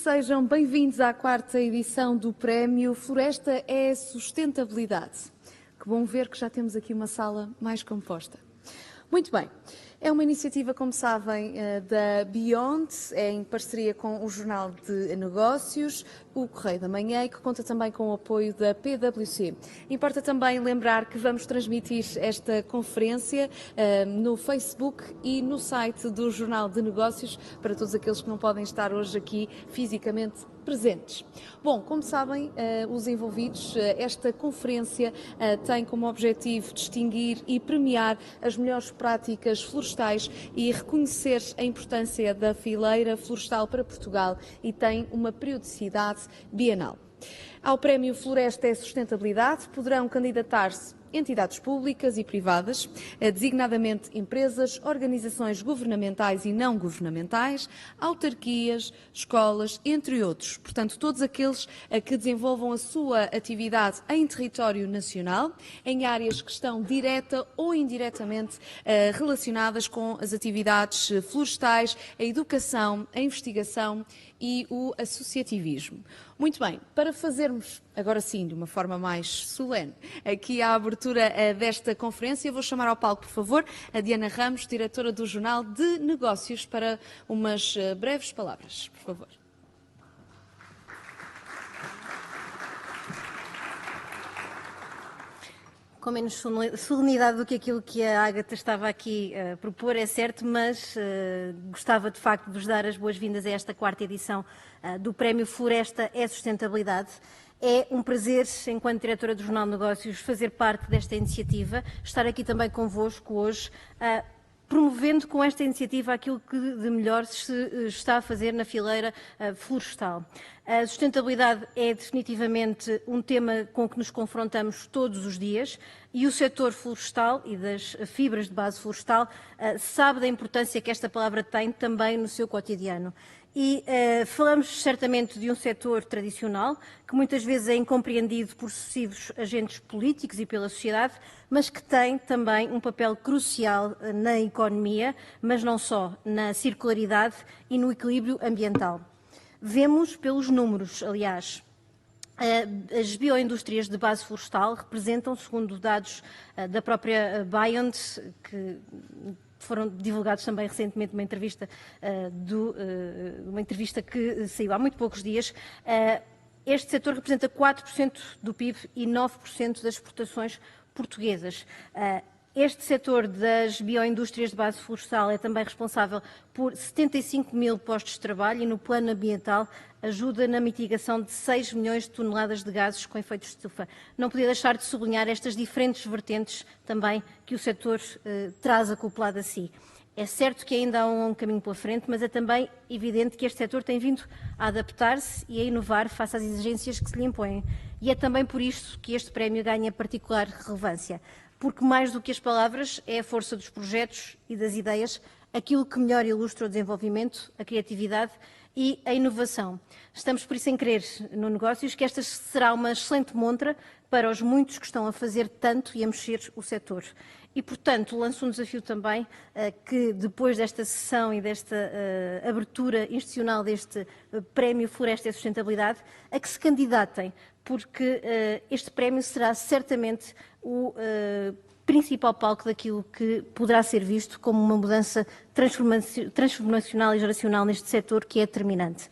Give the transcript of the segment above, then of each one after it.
sejam bem-vindos à quarta edição do Prémio Floresta é Sustentabilidade. Que bom ver que já temos aqui uma sala mais composta. Muito bem, é uma iniciativa, como sabem, da Beyond, é em parceria com o Jornal de Negócios, o Correio da Manhã e que conta também com o apoio da PwC. Importa também lembrar que vamos transmitir esta conferência no Facebook e no site do Jornal de Negócios para todos aqueles que não podem estar hoje aqui fisicamente presentes. Bom, como sabem, os envolvidos, esta conferência tem como objetivo distinguir e premiar as melhores práticas florestais e reconhecer a importância da fileira florestal para Portugal e tem uma periodicidade bienal. Ao Prémio Floresta é Sustentabilidade poderão candidatar-se entidades públicas e privadas, designadamente empresas, organizações governamentais e não governamentais, autarquias, escolas, entre outros. Portanto, todos aqueles que desenvolvam a sua atividade em território nacional, em áreas que estão direta ou indiretamente relacionadas com as atividades florestais, a educação, a investigação e o associativismo. Muito bem, para fazermos, agora sim, de uma forma mais solene, aqui a abertura desta conferência, vou chamar ao palco, por favor, a Diana Ramos, diretora do Jornal de Negócios, para umas breves palavras, por favor. Com menos solenidade do que aquilo que a Ágata estava aqui a propor, é certo, mas gostava de facto de vos dar as boas-vindas a esta quarta edição do Prémio Floresta é Sustentabilidade. É um prazer, enquanto diretora do Jornal de Negócios, fazer parte desta iniciativa, estar aqui também convosco hoje, promovendo com esta iniciativa aquilo que de melhor se está a fazer na fileira florestal. A sustentabilidade é definitivamente um tema com que nos confrontamos todos os dias e o setor florestal e das fibras de base florestal sabe da importância que esta palavra tem também no seu cotidiano. E falamos certamente de um setor tradicional, que muitas vezes é incompreendido por sucessivos agentes políticos e pela sociedade, mas que tem também um papel crucial na economia, mas não só, na circularidade e no equilíbrio ambiental. Vemos pelos números, aliás, as bioindústrias de base florestal representam, segundo dados da própria Beyond, que foram divulgados também recentemente numa entrevista, uma entrevista que saiu há muito poucos dias. Este setor representa 4% do PIB e 9% das exportações portuguesas. Este setor das bioindústrias de base florestal é também responsável por 75 mil postos de trabalho e no plano ambiental ajuda na mitigação de 6 milhões de toneladas de gases com efeitos de estufa. Não podia deixar de sublinhar estas diferentes vertentes também que o setor traz acoplado a si. É certo que ainda há um caminho pela frente, mas é também evidente que este setor tem vindo a adaptar-se e a inovar face às exigências que se lhe impõem. E é também por isso que este prémio ganha particular relevância. Porque mais do que as palavras, é a força dos projetos e das ideias aquilo que melhor ilustra o desenvolvimento, a criatividade e a inovação. Estamos por isso em crer no Negócios que esta será uma excelente montra para os muitos que estão a fazer tanto e a mexer o setor. E, portanto, lanço um desafio também que depois desta sessão e desta abertura institucional deste Prémio Floresta e Sustentabilidade, a que se candidatem, porque este prémio será certamente o principal palco daquilo que poderá ser visto como uma mudança transformacional e geracional neste setor que é determinante.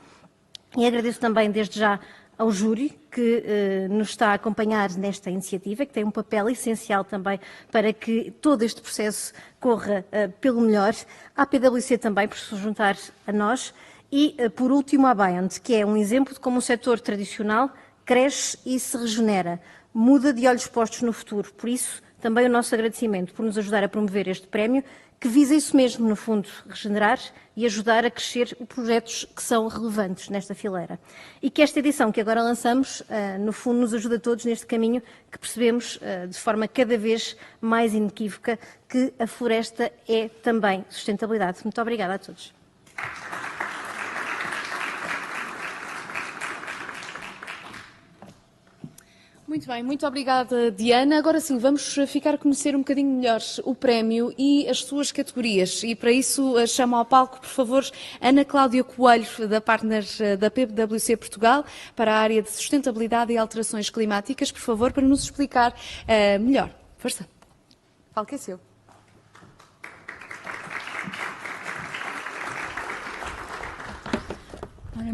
E agradeço também desde já ao júri que nos está a acompanhar nesta iniciativa, que tem um papel essencial também para que todo este processo corra pelo melhor, à PwC também por se juntar a nós e, por último, à Beyond, que é um exemplo de como o setor tradicional cresce e se regenera, muda de olhos postos no futuro. Por isso, também o nosso agradecimento por nos ajudar a promover este prémio, que visa isso mesmo, no fundo, regenerar e ajudar a crescer projetos que são relevantes nesta fileira. E que esta edição que agora lançamos, no fundo, nos ajuda a todos neste caminho que percebemos de forma cada vez mais inequívoca que a floresta é também sustentabilidade. Muito obrigada a todos. Muito bem, muito obrigada, Diana. Agora sim, vamos ficar a conhecer um bocadinho melhor o prémio e as suas categorias. E para isso chamo ao palco, por favor, Ana Cláudia Coelho, da Partners da PwC Portugal, para a área de sustentabilidade e alterações climáticas, por favor, para nos explicar melhor. Força. O palco é seu.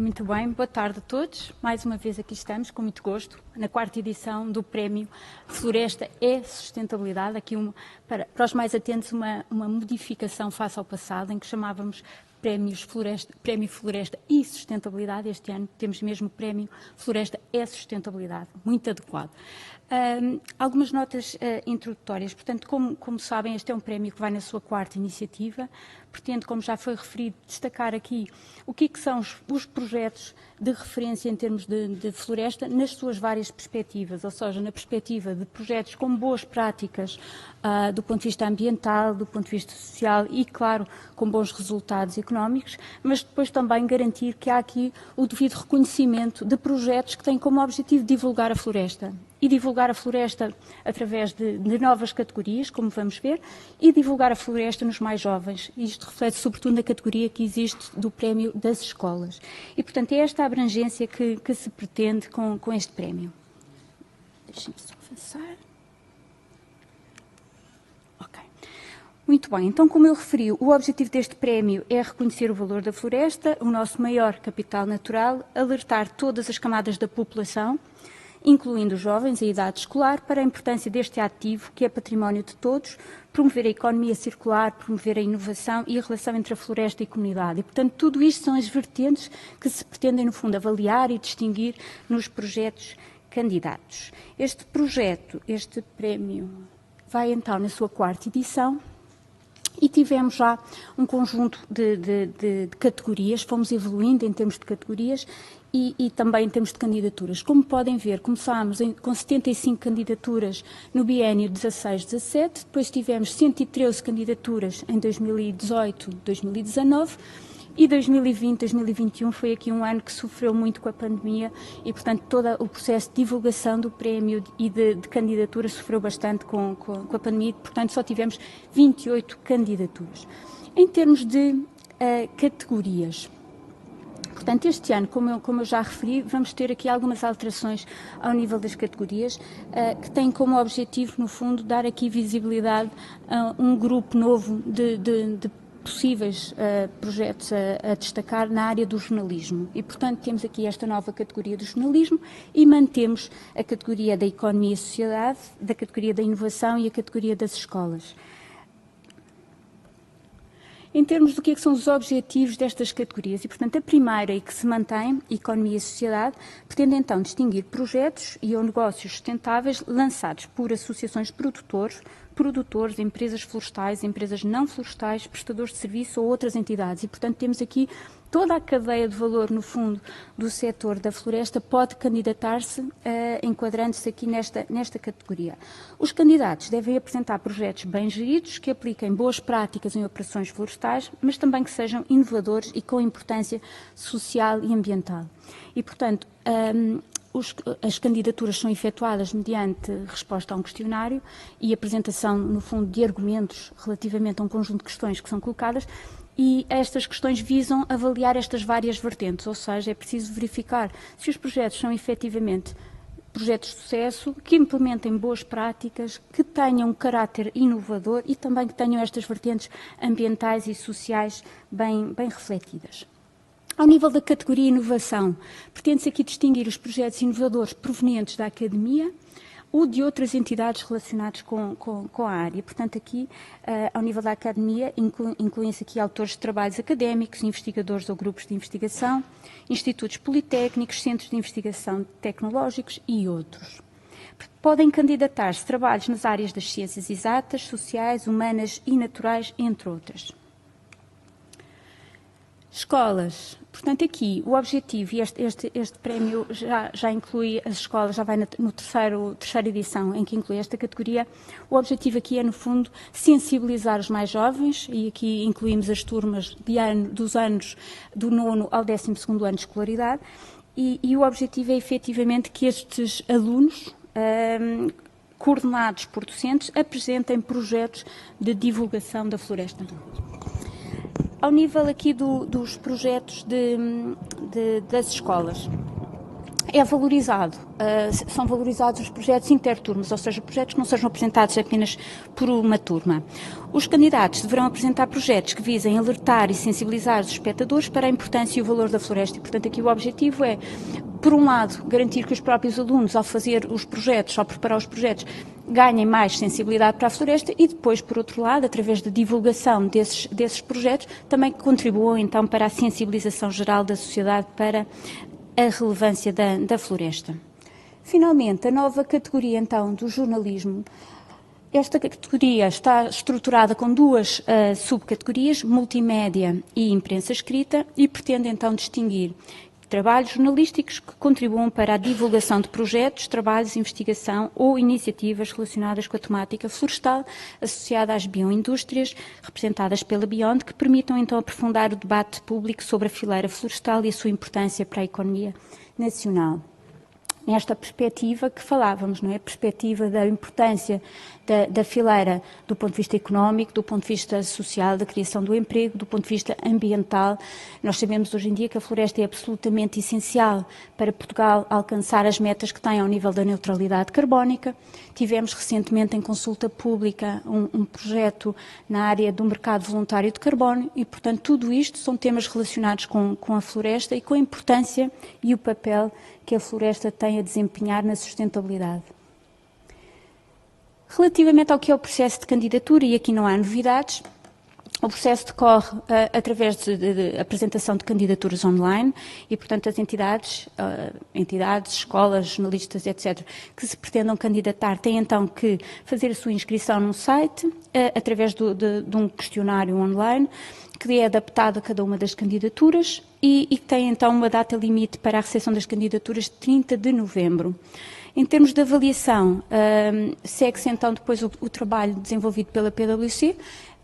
Muito bem, boa tarde a todos. Mais uma vez aqui estamos, com muito gosto, na 4ª edição do Prémio Floresta é Sustentabilidade. Aqui, para os mais atentos, uma modificação face ao passado, em que chamávamos Prémio Floresta e Sustentabilidade. Este ano temos mesmo o Prémio Floresta é Sustentabilidade, muito adequado. Algumas notas introdutórias. Portanto, como sabem, este é um prémio que vai na sua 4ª iniciativa. Pretendo, como já foi referido, destacar aqui o que são os projetos de referência em termos de floresta nas suas várias perspectivas, ou seja, na perspectiva de projetos com boas práticas do ponto de vista ambiental, do ponto de vista social e, claro, com bons resultados económicos, mas depois também garantir que há aqui o devido reconhecimento de projetos que têm como objetivo divulgar a floresta. E divulgar a floresta através de novas categorias, como vamos ver, e divulgar a floresta nos mais jovens. Isto reflete sobretudo na categoria que existe do prémio das escolas. E, portanto, é esta a abrangência que se pretende com este prémio. Deixem-me só avançar. Ok. Muito bem, então, como eu referi, o objetivo deste prémio é reconhecer o valor da floresta, o nosso maior capital natural, alertar todas as camadas da população, incluindo os jovens e a idade escolar, para a importância deste ativo, que é património de todos, promover a economia circular, promover a inovação e a relação entre a floresta e a comunidade. E, portanto, tudo isto são as vertentes que se pretendem, no fundo, avaliar e distinguir nos projetos candidatos. Este prémio, vai então na sua 4ª edição. E tivemos já um conjunto de categorias, fomos evoluindo em termos de categorias e também em termos de candidaturas. Como podem ver, começámos com 75 candidaturas no biénio 16-17, depois tivemos 113 candidaturas em 2018-2019 e 2020-2021 foi aqui um ano que sofreu muito com a pandemia e, portanto, todo o processo de divulgação do prémio e de candidatura sofreu bastante com a pandemia e, portanto, só tivemos 28 candidaturas. Em termos de categorias, portanto, este ano, como eu já referi, vamos ter aqui algumas alterações ao nível das categorias, que têm como objetivo, no fundo, dar aqui visibilidade a um grupo novo de possíveis projetos a destacar na área do jornalismo. E, portanto, temos aqui esta nova categoria do jornalismo e mantemos a categoria da economia e sociedade, da categoria da inovação e a categoria das escolas. Em termos do que são os objetivos destas categorias, e, portanto, a primeira e que se mantém, Economia e Sociedade, pretende então distinguir projetos e ou negócios sustentáveis lançados por associações de produtores, empresas florestais, empresas não florestais, prestadores de serviço ou outras entidades. E, portanto, temos aqui toda a cadeia de valor, no fundo, do setor da floresta pode candidatar-se, enquadrando-se aqui nesta categoria. Os candidatos devem apresentar projetos bem geridos, que apliquem boas práticas em operações florestais, mas também que sejam inovadores e com importância social e ambiental. E, portanto, as candidaturas são efetuadas mediante resposta a um questionário e apresentação, no fundo, de argumentos relativamente a um conjunto de questões que são colocadas, e estas questões visam avaliar estas várias vertentes, ou seja, é preciso verificar se os projetos são efetivamente projetos de sucesso, que implementem boas práticas, que tenham um caráter inovador e também que tenham estas vertentes ambientais e sociais bem refletidas. Ao nível da categoria inovação, pretende-se aqui distinguir os projetos inovadores provenientes da academia ou de outras entidades relacionadas com a área. Portanto, aqui, ao nível da academia, incluem-se aqui autores de trabalhos académicos, investigadores ou grupos de investigação, institutos politécnicos, centros de investigação tecnológicos e outros. Podem candidatar-se trabalhos nas áreas das ciências exatas, sociais, humanas e naturais, entre outras. Escolas. Portanto, aqui o objetivo, e este prémio já inclui as escolas, já vai no terceira edição em que inclui esta categoria. O objetivo aqui é, no fundo, sensibilizar os mais jovens, e aqui incluímos as turmas dos anos do 9º ao 12º ano de escolaridade, e o objetivo é efetivamente que estes alunos coordenados por docentes, apresentem projetos de divulgação da floresta. Ao nível aqui dos projetos das escolas, é valorizado, são valorizados os projetos interturmas, ou seja, projetos que não sejam apresentados apenas por uma turma. Os candidatos deverão apresentar projetos que visem alertar e sensibilizar os espectadores para a importância e o valor da floresta. E, portanto, aqui o objetivo é, por um lado, garantir que os próprios alunos, ao fazer os projetos, ao preparar os projetos, ganhem mais sensibilidade para a floresta e depois, por outro lado, através da divulgação desses projetos, também contribuam, então, para a sensibilização geral da sociedade para a relevância da floresta. Finalmente, a nova categoria, então, do jornalismo. Esta categoria está estruturada com duas subcategorias, multimédia e imprensa escrita, e pretende, então, distinguir trabalhos jornalísticos que contribuam para a divulgação de projetos, trabalhos, investigação ou iniciativas relacionadas com a temática florestal associada às bioindústrias, representadas pela Beyond, que permitam então aprofundar o debate público sobre a fileira florestal e a sua importância para a economia nacional. Nesta perspectiva que falávamos, não é? A perspectiva da importância da fileira do ponto de vista económico, do ponto de vista social, da criação do emprego, do ponto de vista ambiental. Nós sabemos hoje em dia que a floresta é absolutamente essencial para Portugal alcançar as metas que tem ao nível da neutralidade carbónica. Tivemos recentemente em consulta pública um projeto na área do mercado voluntário de carbono e, portanto, tudo isto são temas relacionados com a floresta e com a importância e o papel que a floresta tem a desempenhar na sustentabilidade. Relativamente ao que é o processo de candidatura, e aqui não há novidades, o processo decorre através de apresentação de candidaturas online e, portanto, as entidades, escolas, jornalistas, etc., que se pretendam candidatar têm então que fazer a sua inscrição num site, através de um questionário online, que é adaptado a cada uma das candidaturas e tem então uma data limite para a recepção das candidaturas de 30 de novembro. Em termos de avaliação, segue-se então depois o trabalho desenvolvido pela PwC.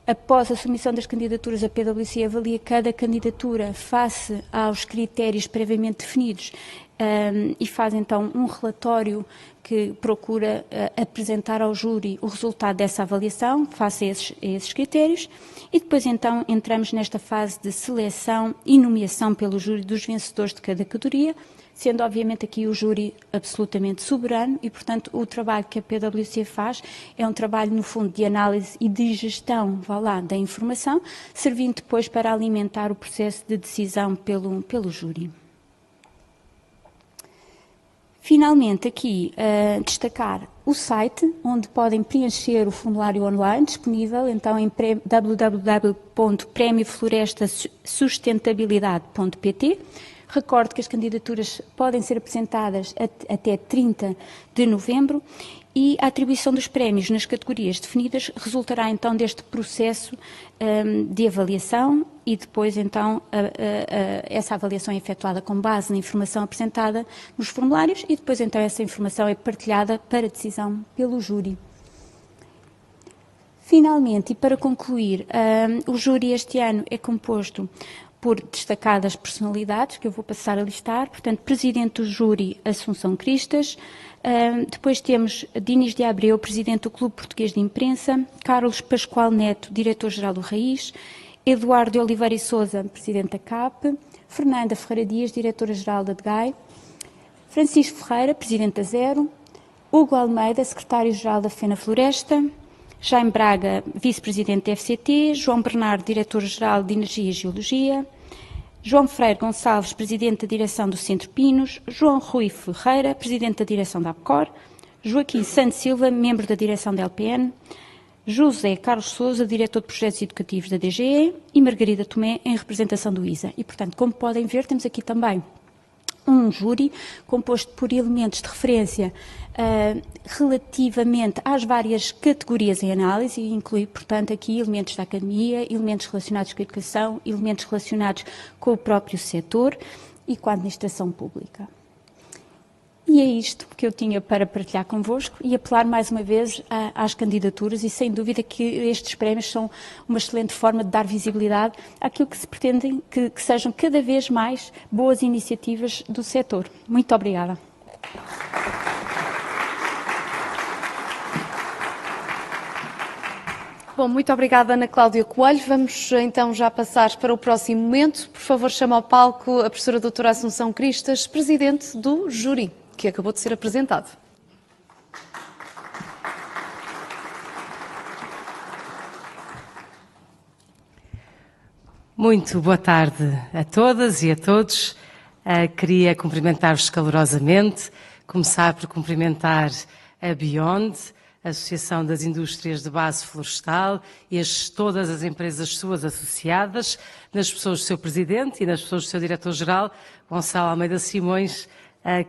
Após a submissão das candidaturas, a PwC avalia cada candidatura face aos critérios previamente definidos e faz então um relatório que procura apresentar ao júri o resultado dessa avaliação face a esses critérios e depois então entramos nesta fase de seleção e nomeação pelo júri dos vencedores de cada categoria, sendo obviamente aqui o júri absolutamente soberano e, portanto, o trabalho que a PwC faz é um trabalho, no fundo, de análise e de gestão, da informação, servindo depois para alimentar o processo de decisão pelo júri. Finalmente, aqui, destacar o site, onde podem preencher o formulário online, disponível então em www.premioflorestasustentabilidade.pt. Recordo que as candidaturas podem ser apresentadas até 30 de novembro e a atribuição dos prémios nas categorias definidas resultará então deste processo de avaliação e depois então essa avaliação é efetuada com base na informação apresentada nos formulários e depois então essa informação é partilhada para decisão pelo júri. Finalmente, e para concluir, o júri este ano é composto por destacadas personalidades, que eu vou passar a listar. Portanto, Presidente do Júri, Assunção Cristas. Depois temos Dinis de Abreu, Presidente do Clube Português de Imprensa. Carlos Pascoal Neto, Diretor-Geral do Raiz. Eduardo de Oliveira e Sousa, Presidente da CAP. Fernanda Ferreira Dias, Diretora-Geral da DGAI. Francisco Ferreira, Presidente da Zero. Hugo Almeida, Secretário-Geral da FENA Floresta. Jaime Braga, Vice-Presidente da FCT, João Bernardo, Diretor-Geral de Energia e Geologia, João Freire Gonçalves, Presidente da Direção do Centro Pinos, João Rui Ferreira, Presidente da Direção da APCOR, Joaquim Santos Silva, Membro da Direção da LPN, José Carlos Sousa, Diretor de Projetos Educativos da DGE e Margarida Tomé, em representação do ISA. E, portanto, como podem ver, temos aqui também um júri composto por elementos de referência relativamente às várias categorias em análise e inclui, portanto, aqui elementos da academia, elementos relacionados com a educação, elementos relacionados com o próprio setor e com a administração pública. E é isto que eu tinha para partilhar convosco e apelar mais uma vez às candidaturas e sem dúvida que estes prémios são uma excelente forma de dar visibilidade àquilo que se pretende que sejam cada vez mais boas iniciativas do setor. Muito obrigada. Bom, muito obrigada, Ana Cláudia Coelho. Vamos então já passar para o próximo momento. Por favor, chama ao palco a professora doutora Assunção Cristas, presidente do júri, que acabou de ser apresentado. Muito boa tarde a todas e a todos. Queria cumprimentar-vos calorosamente, começar por cumprimentar a Beyond, a Associação das Indústrias de Base Florestal e todas as empresas suas associadas, nas pessoas do seu Presidente e nas pessoas do seu Diretor-Geral, Gonçalo Almeida Simões,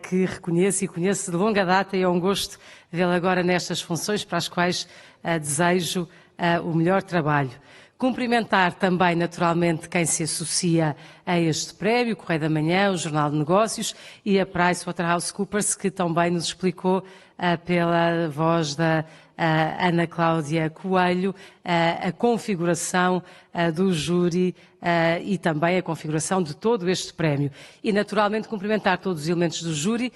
que reconheço e conheço de longa data e é um gosto vê-lo agora nestas funções para as quais desejo o melhor trabalho. Cumprimentar também, naturalmente, quem se associa a este prémio, o Correio da Manhã, o Jornal de Negócios e a PricewaterhouseCoopers, que também nos explicou, pela voz da Ana Cláudia Coelho, a configuração do júri e também a configuração de todo este prémio. E, naturalmente, cumprimentar todos os elementos do júri,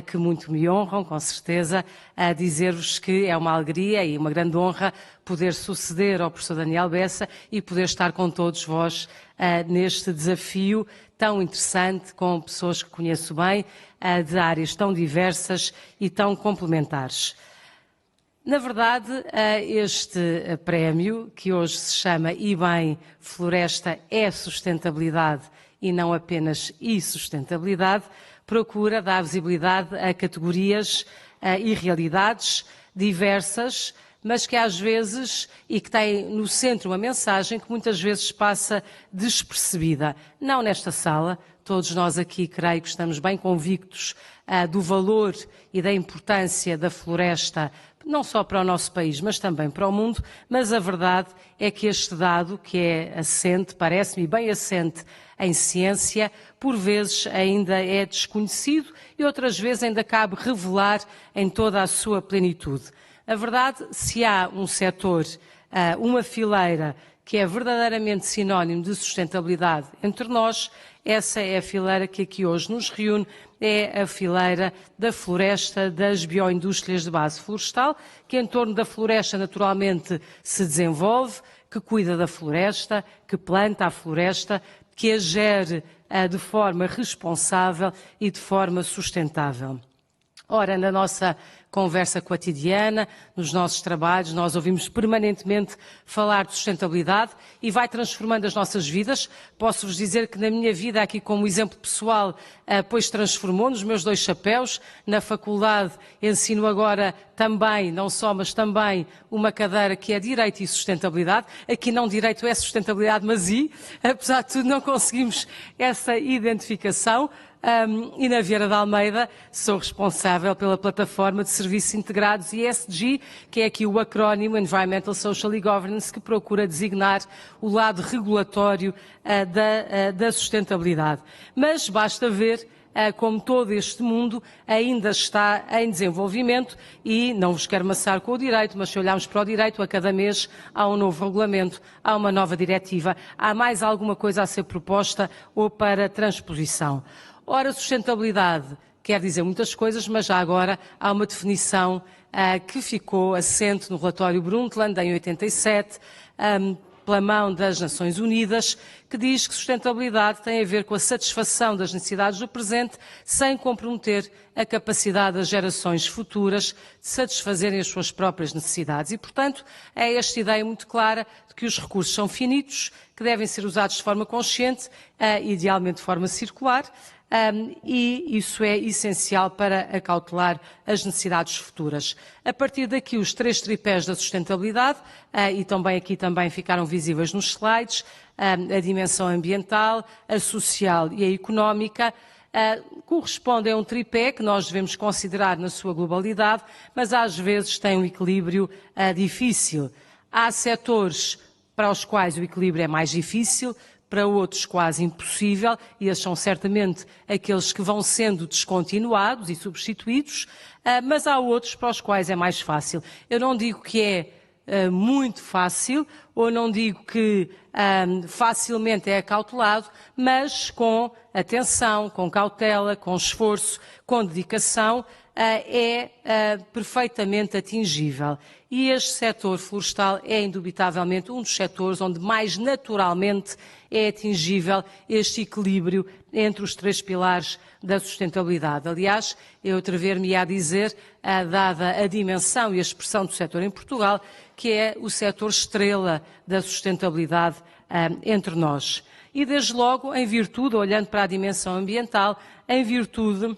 que muito me honram, com certeza, a dizer-vos que é uma alegria e uma grande honra poder suceder ao professor Daniel Bessa e poder estar com todos vós neste desafio tão interessante, com pessoas que conheço bem, de áreas tão diversas e tão complementares. Na verdade, este prémio, que hoje se chama E Bem, Floresta é Sustentabilidade e não apenas E-Sustentabilidade, procura dar visibilidade a categorias e realidades diversas, mas que às vezes, e que tem no centro uma mensagem que muitas vezes passa despercebida. Não nesta sala, todos nós aqui, creio que estamos bem convictos do valor e da importância da floresta, não só para o nosso país, mas também para o mundo, mas a verdade é que este dado, que é assente, parece-me bem assente em ciência, por vezes ainda é desconhecido e outras vezes ainda cabe revelar em toda a sua plenitude. A verdade, se há um setor, uma fileira, que é verdadeiramente sinónimo de sustentabilidade entre nós, essa é a fileira que aqui hoje nos reúne, é a fileira da floresta, das bioindústrias de base florestal, que em torno da floresta naturalmente se desenvolve, que cuida da floresta, que planta a floresta, que a gere de forma responsável e de forma sustentável. Ora, na nossa conversa cotidiana, nos nossos trabalhos, nós ouvimos permanentemente falar de sustentabilidade e vai transformando as nossas vidas. Posso-vos dizer que na minha vida, aqui como exemplo pessoal, pois transformou nos meus 2 chapéus. Na faculdade ensino agora também, não só, mas também uma cadeira que é Direito e Sustentabilidade. Aqui não Direito é Sustentabilidade, mas apesar de tudo não conseguimos essa identificação. E na Vieira de Almeida sou responsável pela plataforma de serviços integrados ESG, que é aqui o acrónimo Environmental, Social e Governance, que procura designar o lado regulatório da sustentabilidade. Mas basta ver como todo este mundo ainda está em desenvolvimento e não vos quero maçar com o direito, mas se olharmos para o direito, a cada mês há um novo regulamento, há uma nova diretiva, há mais alguma coisa a ser proposta ou para transposição. Ora, sustentabilidade quer dizer muitas coisas, mas já agora há uma definição que ficou assente no relatório Brundtland, em 87, pela mão das Nações Unidas, que diz que sustentabilidade tem a ver com a satisfação das necessidades do presente, sem comprometer a capacidade das gerações futuras de satisfazerem as suas próprias necessidades. E, portanto, é esta ideia muito clara de que os recursos são finitos, que devem ser usados de forma consciente, idealmente de forma circular, e isso é essencial para acautelar as necessidades futuras. A partir daqui, os 3 tripés da sustentabilidade, e também aqui também ficaram visíveis nos slides, a dimensão ambiental, a social e a económica, correspondem a um tripé que nós devemos considerar na sua globalidade, mas às vezes tem um equilíbrio difícil. Há setores para os quais o equilíbrio é mais difícil, para outros quase impossível, e esses são certamente aqueles que vão sendo descontinuados e substituídos, mas há outros para os quais é mais fácil. Eu não digo que é muito fácil ou não digo que facilmente é acautelado, mas com atenção, com cautela, com esforço, com dedicação, é perfeitamente atingível. E este setor florestal é indubitavelmente um dos setores onde mais naturalmente é atingível este equilíbrio entre os 3 pilares da sustentabilidade. Aliás, eu atrever-me a dizer, dada a dimensão e a expressão do setor em Portugal, que é o setor estrela da sustentabilidade entre nós. E desde logo, em virtude, olhando para a dimensão ambiental, em virtude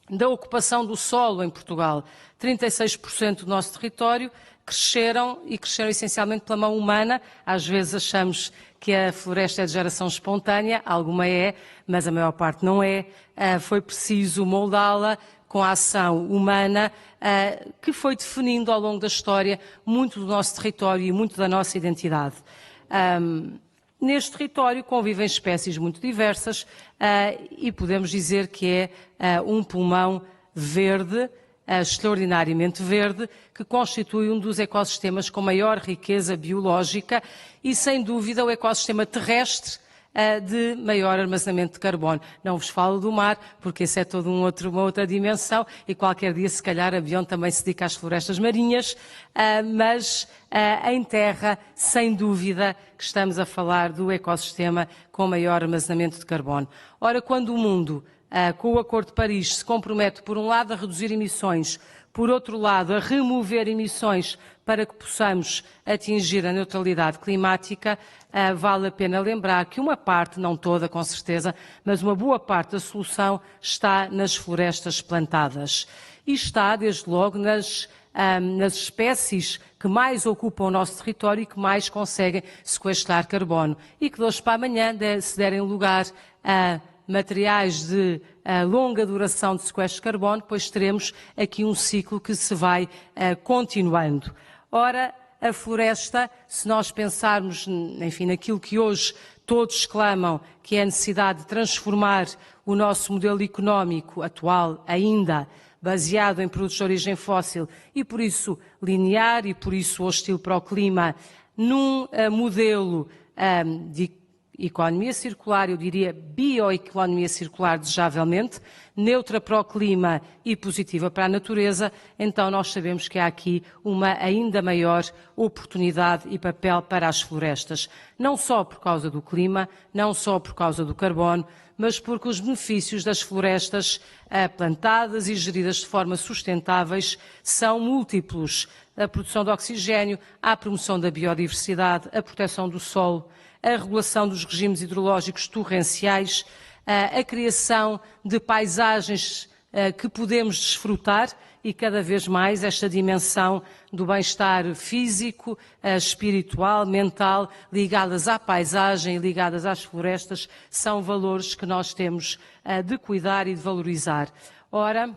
da ocupação do solo em Portugal. 36% do nosso território cresceram essencialmente pela mão humana. Às vezes achamos que a floresta é de geração espontânea, alguma é, mas a maior parte não é. Foi preciso moldá-la com a ação humana que foi definindo ao longo da história muito do nosso território e muito da nossa identidade. Neste território convivem espécies muito diversas e podemos dizer que é um pulmão verde, extraordinariamente verde, que constitui um dos ecossistemas com maior riqueza biológica e, sem dúvida, o ecossistema terrestre de maior armazenamento de carbono. Não vos falo do mar, porque esse é toda uma outra dimensão e qualquer dia, se calhar, a Beyond também se dedica às florestas marinhas, mas em terra, sem dúvida, que estamos a falar do ecossistema com maior armazenamento de carbono. Ora, quando o mundo, com o Acordo de Paris, se compromete, por um lado, a reduzir emissões, por outro lado, a remover emissões para que possamos atingir a neutralidade climática, vale a pena lembrar que uma parte, não toda com certeza, mas uma boa parte da solução está nas florestas plantadas. E está, desde logo, nas espécies que mais ocupam o nosso território e que mais conseguem sequestrar carbono. E que de hoje para amanhã se derem lugar a materiais de longa duração de sequestro de carbono, pois teremos aqui um ciclo que se vai continuando. Ora, a floresta, se nós pensarmos, enfim, naquilo que hoje todos clamam, que é a necessidade de transformar o nosso modelo económico atual, ainda baseado em produtos de origem fóssil e por isso linear e por isso hostil para o clima, num modelo de economia circular, eu diria bioeconomia circular desejavelmente, neutra para o clima e positiva para a natureza, então nós sabemos que há aqui uma ainda maior oportunidade e papel para as florestas. Não só por causa do clima, não só por causa do carbono, mas porque os benefícios das florestas plantadas e geridas de forma sustentáveis são múltiplos. A produção de oxigênio, a promoção da biodiversidade, a proteção do solo, a regulação dos regimes hidrológicos torrenciais, a criação de paisagens que podemos desfrutar e cada vez mais esta dimensão do bem-estar físico, espiritual, mental, ligadas à paisagem, ligadas às florestas, são valores que nós temos de cuidar e de valorizar. Ora,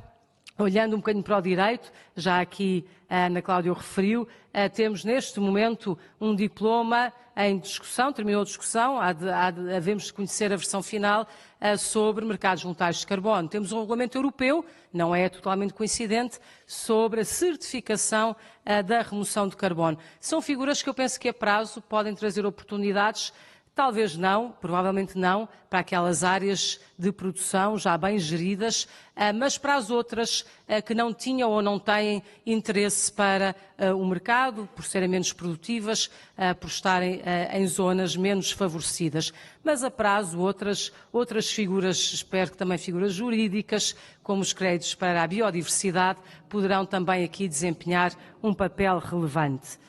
olhando um bocadinho para o direito, já aqui a Ana Cláudia o referiu, temos neste momento um diploma em discussão, terminou a discussão, havemos de conhecer a versão final sobre mercados voluntários de carbono. Temos um regulamento europeu, não é totalmente coincidente, sobre a certificação da remoção de carbono. São figuras que eu penso que a prazo podem trazer oportunidades. Talvez não, provavelmente não, para aquelas áreas de produção já bem geridas, mas para as outras que não tinham ou não têm interesse para o mercado, por serem menos produtivas, por estarem em zonas menos favorecidas. Mas a prazo outras figuras, espero que também figuras jurídicas, como os créditos para a biodiversidade, poderão também aqui desempenhar um papel relevante.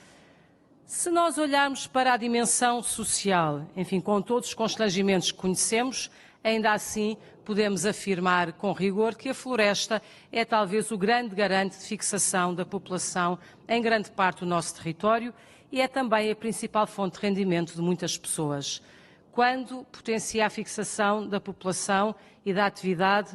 Se nós olharmos para a dimensão social, enfim, com todos os constrangimentos que conhecemos, ainda assim podemos afirmar com rigor que a floresta é talvez o grande garante de fixação da população em grande parte do nosso território e é também a principal fonte de rendimento de muitas pessoas. Quando potencia a fixação da população e da atividade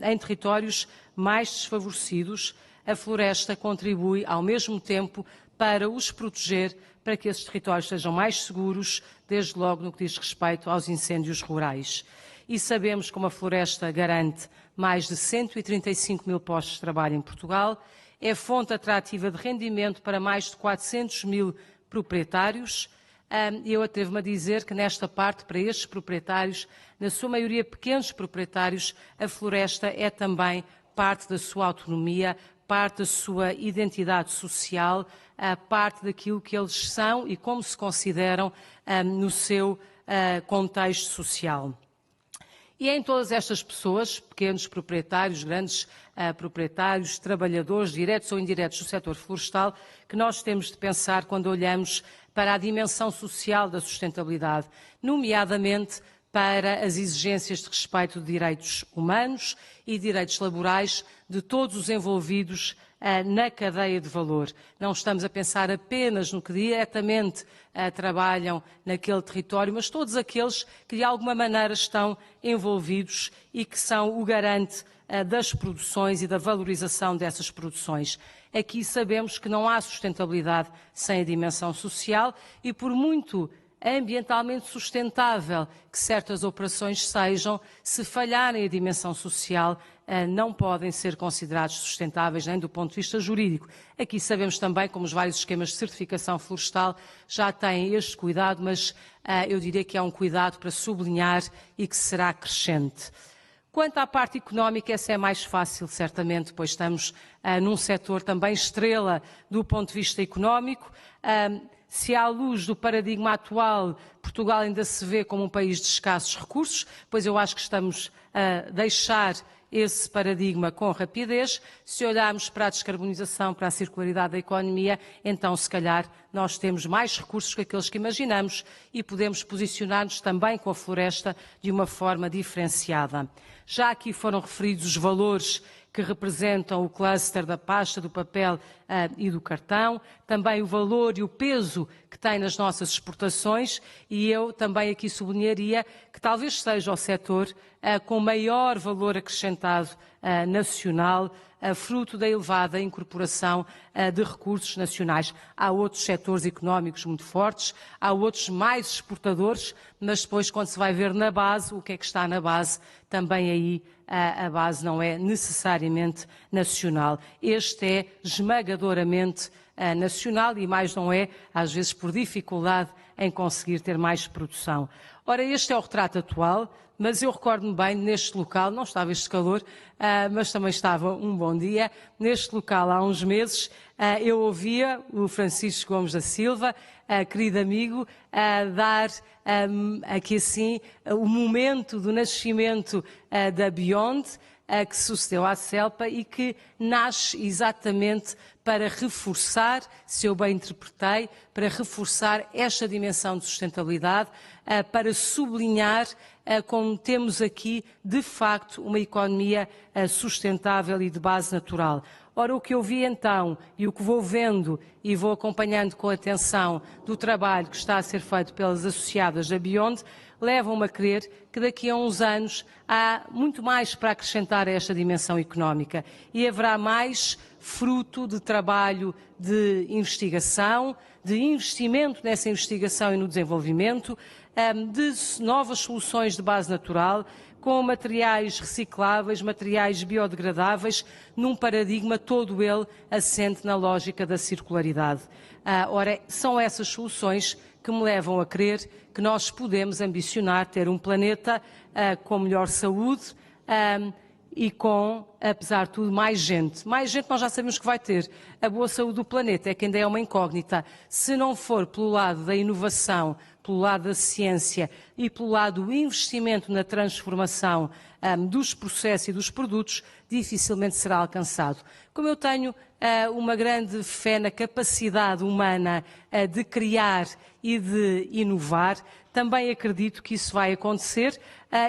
em territórios mais desfavorecidos, a floresta contribui ao mesmo tempo para os proteger, para que esses territórios sejam mais seguros, desde logo no que diz respeito aos incêndios rurais. E sabemos como a floresta garante mais de 135 mil postos de trabalho em Portugal, é fonte atrativa de rendimento para mais de 400 mil proprietários, Eu atrevo-me a dizer que nesta parte, para estes proprietários, na sua maioria pequenos proprietários, a floresta é também parte da sua autonomia, parte da sua identidade social, parte daquilo que eles são e como se consideram no seu contexto social. E é em todas estas pessoas, pequenos proprietários, grandes proprietários, trabalhadores, diretos ou indiretos do setor florestal, que nós temos de pensar quando olhamos para a dimensão social da sustentabilidade, nomeadamente para as exigências de respeito de direitos humanos e direitos laborais de todos os envolvidos na cadeia de valor. Não estamos a pensar apenas no que diretamente trabalham naquele território, mas todos aqueles que de alguma maneira estão envolvidos e que são o garante das produções e da valorização dessas produções. Aqui sabemos que não há sustentabilidade sem a dimensão social e, por muito ambientalmente sustentável que certas operações sejam, se falharem a dimensão social, não podem ser considerados sustentáveis nem do ponto de vista jurídico. Aqui sabemos também, como os vários esquemas de certificação florestal já têm este cuidado, mas eu diria que é um cuidado para sublinhar e que será crescente. Quanto à parte económica, essa é mais fácil, certamente, pois estamos num setor também estrela do ponto de vista económico. Se à luz do paradigma atual, Portugal ainda se vê como um país de escassos recursos, pois eu acho que estamos a deixar esse paradigma com rapidez. Se olharmos para a descarbonização, para a circularidade da economia, então, se calhar, nós temos mais recursos que aqueles que imaginamos e podemos posicionar-nos também com a floresta de uma forma diferenciada. Já aqui foram referidos os valores que representam o cluster da pasta, do papel e do cartão, também o valor e o peso que tem nas nossas exportações, e eu também aqui sublinharia que talvez seja o setor com maior valor acrescentado nacional, fruto da elevada incorporação de recursos nacionais. Há outros setores económicos muito fortes, há outros mais exportadores, mas depois, quando se vai ver na base, o que é que está na base, também aí a base não é necessariamente nacional. Este é esmagadoramente nacional e mais não é, às vezes por dificuldade em conseguir ter mais produção. Ora, este é o retrato atual, mas eu recordo-me bem, neste local, não estava este calor, mas também estava um bom dia, neste local há uns meses, eu ouvia o Francisco Gomes da Silva, querido amigo, dar aqui assim o momento do nascimento da Beyond, que sucedeu à CELPA e que nasce exatamente para reforçar, se eu bem interpretei, para reforçar esta dimensão de sustentabilidade, para sublinhar como temos aqui, de facto, uma economia sustentável e de base natural. Ora, o que eu vi então e o que vou vendo e vou acompanhando com atenção do trabalho que está a ser feito pelas associadas da Beyond, levam-me a crer que daqui a uns anos há muito mais para acrescentar a esta dimensão económica e haverá mais fruto de trabalho de investigação, de investimento nessa investigação e no desenvolvimento, de novas soluções de base natural, com materiais recicláveis, materiais biodegradáveis, num paradigma todo ele assente na lógica da circularidade. Ora, são essas soluções que me levam a crer que nós podemos ambicionar ter um planeta com melhor saúde e com, apesar de tudo, mais gente. Mais gente nós já sabemos que vai ter. A boa saúde do planeta é que ainda é uma incógnita. Se não for pelo lado da inovação, pelo lado da ciência e pelo lado do investimento na transformação dos processos e dos produtos, dificilmente será alcançado. Como eu tenho uma grande fé na capacidade humana de criar e de inovar, também acredito que isso vai acontecer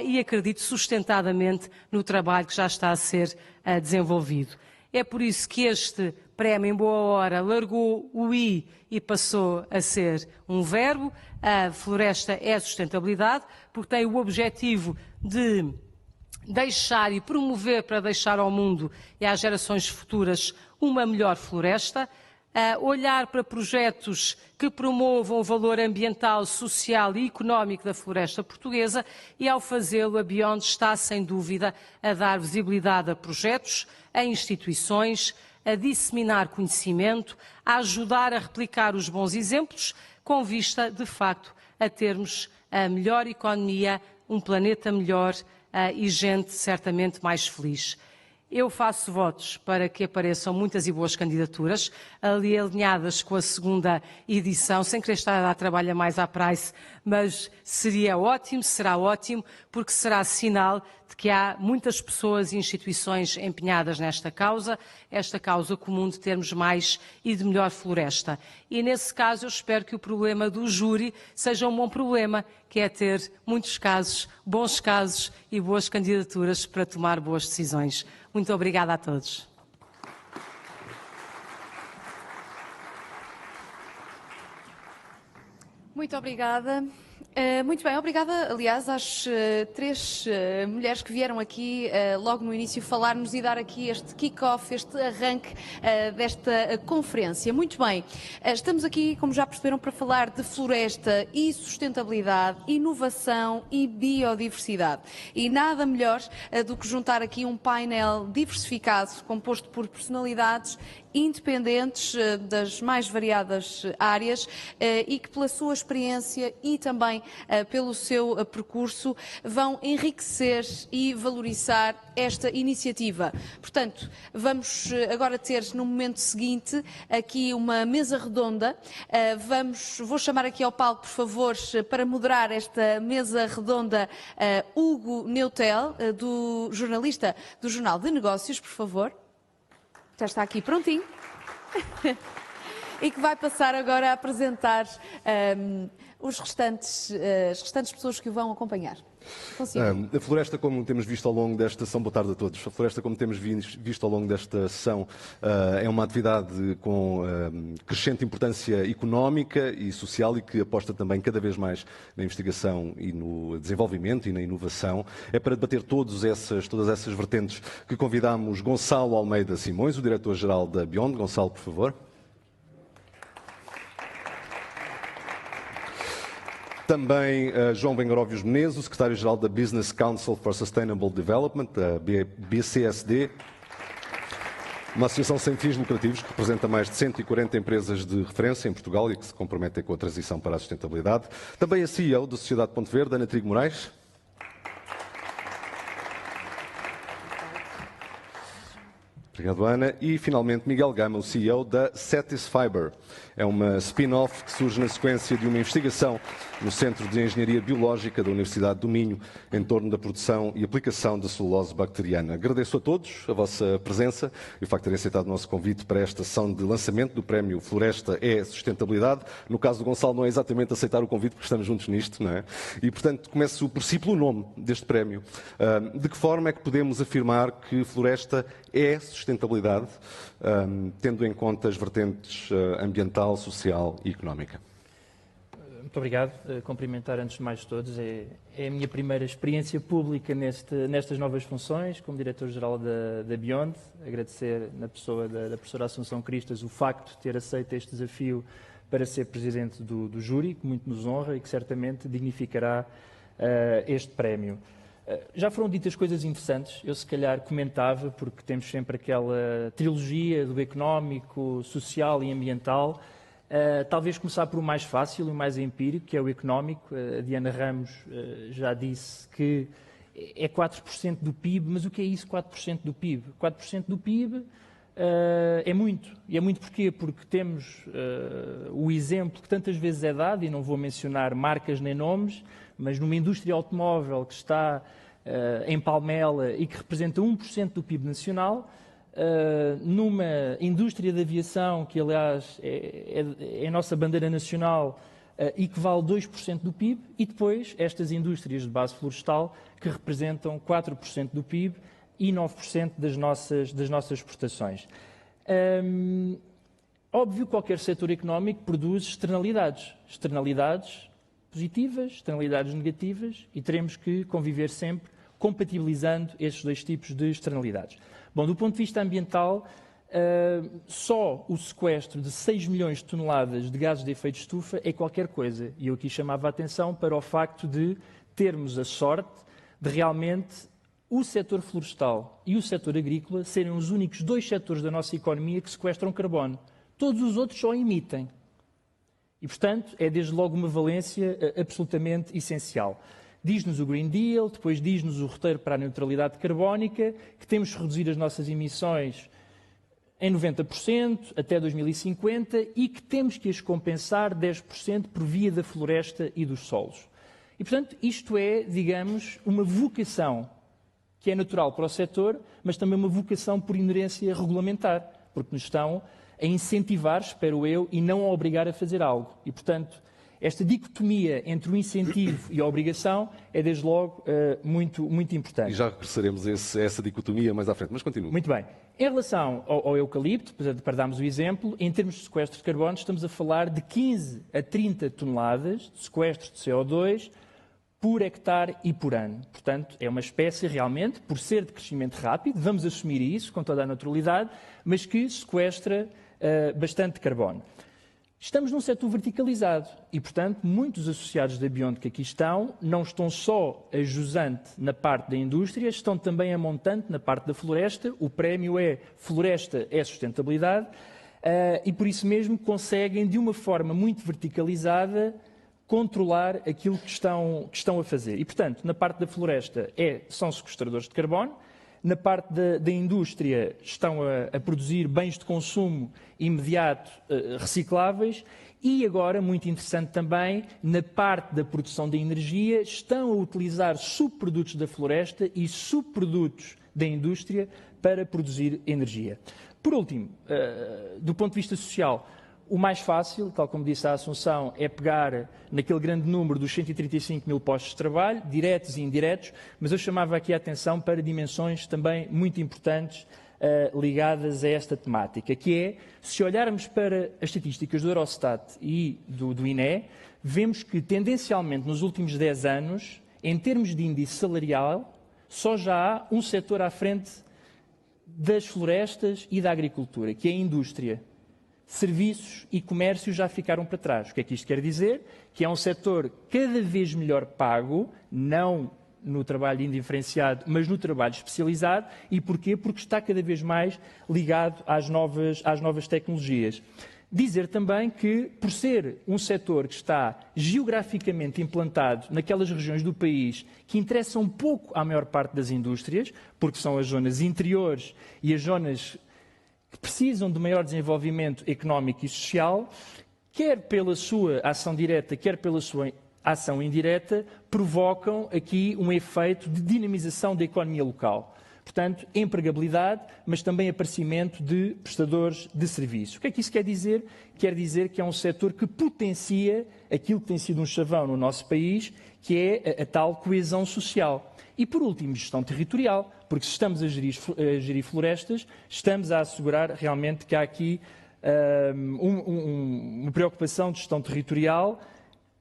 e acredito sustentadamente no trabalho que já está a ser desenvolvido. É por isso que este prémio, em boa hora, largou o I e passou a ser um verbo. A floresta é sustentabilidade, porque tem o objetivo de deixar e promover para deixar ao mundo e às gerações futuras uma melhor floresta, olhar para projetos que promovam o valor ambiental, social e económico da floresta portuguesa e, ao fazê-lo, a Beyond está, sem dúvida, a dar visibilidade a projetos, a instituições, a disseminar conhecimento, a ajudar a replicar os bons exemplos, com vista, de facto, a termos a melhor economia, um planeta melhor e gente certamente mais feliz. Eu faço votos para que apareçam muitas e boas candidaturas, ali alinhadas com a segunda edição, sem querer estar a dar trabalho a mais à Price, mas seria ótimo, será ótimo, porque será sinal de que há muitas pessoas e instituições empenhadas nesta causa, esta causa comum de termos mais e de melhor floresta. E nesse caso eu espero que o problema do júri seja um bom problema, que é ter muitos casos, bons casos e boas candidaturas para tomar boas decisões. Muito obrigada a todos. Muito obrigada. Muito bem, obrigada, aliás, às três mulheres que vieram aqui logo no início falar-nos e dar aqui este kick-off, este arranque desta conferência. Muito bem, estamos aqui, como já perceberam, para falar de floresta e sustentabilidade, inovação e biodiversidade. E nada melhor do que juntar aqui um painel diversificado, composto por personalidades independentes das mais variadas áreas e que pela sua experiência e também pelo seu percurso vão enriquecer e valorizar esta iniciativa. Portanto, vamos agora ter no momento seguinte aqui uma mesa redonda. Vou chamar aqui ao palco, por favor, para moderar esta mesa redonda, Hugo Neutel, jornalista do Jornal de Negócios, por favor. Já está aqui prontinho. E que vai passar agora a apresentar as restantes pessoas que o vão acompanhar. A floresta, como temos visto ao longo desta sessão, boa tarde a todos. A floresta, como temos visto ao longo desta sessão, é uma atividade com crescente importância económica e social e que aposta também cada vez mais na investigação e no desenvolvimento e na inovação. É para debater todas essas vertentes que convidamos Gonçalo Almeida Simões, o diretor-geral da Beyond. Gonçalo, por favor. Também João Bengaróvios Menezes, o secretário-geral da Business Council for Sustainable Development, a BCSD, uma associação sem fins lucrativos que representa mais de 140 empresas de referência em Portugal e que se comprometem com a transição para a sustentabilidade. Também a CEO da Sociedade Ponte Verde, Ana Trigo Moraes. Obrigado, Ana. E, finalmente, Miguel Gama, o CEO da Satisfiber. É uma spin-off que surge na sequência de uma investigação no Centro de Engenharia Biológica da Universidade do Minho em torno da produção e aplicação da celulose bacteriana. Agradeço a todos a vossa presença e o facto de terem aceitado o nosso convite para esta sessão de lançamento do Prémio Floresta é Sustentabilidade. No caso do Gonçalo, não é exatamente aceitar o convite, porque estamos juntos nisto, não é? E, portanto, começo por si pelo nome deste prémio. De que forma é que podemos afirmar que floresta é sustentabilidade, tendo em conta as vertentes ambiental, social e económica? Muito obrigado. Cumprimentar antes de mais todos. É a minha primeira experiência pública nestas novas funções, como diretor-geral da Beyond. Agradecer na pessoa da professora Assunção Cristas o facto de ter aceito este desafio para ser presidente do júri, que muito nos honra e que certamente dignificará este prémio. Já foram ditas coisas interessantes, eu se calhar comentava, porque temos sempre aquela trilogia do económico, social e ambiental. Talvez começar por o mais fácil e o mais empírico, que é o económico. A Diana Ramos já disse que é 4% do PIB, mas o que é isso, 4% do PIB? 4% do PIB é muito. E é muito porquê? Porque temos o exemplo que tantas vezes é dado, e não vou mencionar marcas nem nomes, mas numa indústria automóvel que está em Palmela e que representa 1% do PIB nacional, numa indústria de aviação que, aliás, é a nossa bandeira nacional e que vale 2% do PIB, e depois estas indústrias de base florestal que representam 4% do PIB e 9% das nossas exportações. Óbvio que qualquer setor económico produz externalidades positivas, externalidades negativas, e teremos que conviver sempre compatibilizando estes dois tipos de externalidades. Bom, do ponto de vista ambiental, só o sequestro de 6 milhões de toneladas de gases de efeito de estufa é qualquer coisa. E eu aqui chamava a atenção para o facto de termos a sorte de realmente o setor florestal e o setor agrícola serem os únicos dois setores da nossa economia que sequestram carbono. Todos os outros só emitem. E, portanto, é desde logo uma valência absolutamente essencial. Diz-nos o Green Deal, depois diz-nos o roteiro para a neutralidade carbónica, que temos que reduzir as nossas emissões em 90% até 2050 e que temos que as compensar 10% por via da floresta e dos solos. E, portanto, isto é, digamos, uma vocação que é natural para o setor, mas também uma vocação por inerência regulamentar, porque nos estão a incentivar, espero eu, e não a obrigar a fazer algo. E, portanto, esta dicotomia entre o incentivo e a obrigação é, desde logo, muito importante. E já regressaremos a essa dicotomia mais à frente, mas continue. Muito bem. Em relação ao eucalipto, para darmos o exemplo, em termos de sequestro de carbono, estamos a falar de 15 a 30 toneladas de sequestros de CO2 por hectare e por ano. Portanto, é uma espécie realmente, por ser de crescimento rápido, vamos assumir isso com toda a naturalidade, mas que sequestra bastante carbono. Estamos num setor verticalizado e, portanto, muitos associados da Beyond que aqui estão não estão só a jusante na parte da indústria, estão também a montante na parte da floresta. O prémio é Floresta é Sustentabilidade e, por isso mesmo, conseguem, de uma forma muito verticalizada, controlar aquilo que estão a fazer. E, portanto, na parte da floresta são sequestradores de carbono, na parte da indústria estão a produzir bens de consumo imediato recicláveis e agora, muito interessante também, na parte da produção de energia, estão a utilizar subprodutos da floresta e subprodutos da indústria para produzir energia. Por último, do ponto de vista social, o mais fácil, tal como disse a Assunção, é pegar naquele grande número dos 135 mil postos de trabalho, diretos e indiretos, mas eu chamava aqui a atenção para dimensões também muito importantes ligadas a esta temática, que é, se olharmos para as estatísticas do Eurostat e do INE, vemos que, tendencialmente, nos últimos 10 anos, em termos de índice salarial, só já há um setor à frente das florestas e da agricultura, que é a indústria. Serviços e comércio já ficaram para trás. O que é que isto quer dizer? Que é um setor cada vez melhor pago, não no trabalho indiferenciado, mas no trabalho especializado. E porquê? Porque está cada vez mais ligado às novas tecnologias. Dizer também que, por ser um setor que está geograficamente implantado naquelas regiões do país que interessam um pouco à maior parte das indústrias, porque são as zonas interiores e as zonas que precisam de maior desenvolvimento económico e social, quer pela sua ação direta, quer pela sua ação indireta, provocam aqui um efeito de dinamização da economia local. Portanto, empregabilidade, mas também aparecimento de prestadores de serviço. O que é que isso quer dizer? Quer dizer que é um setor que potencia aquilo que tem sido um chavão no nosso país, que é a tal coesão social. E, por último, gestão territorial, porque se estamos a gerir florestas, estamos a assegurar realmente que há aqui uma preocupação de gestão territorial,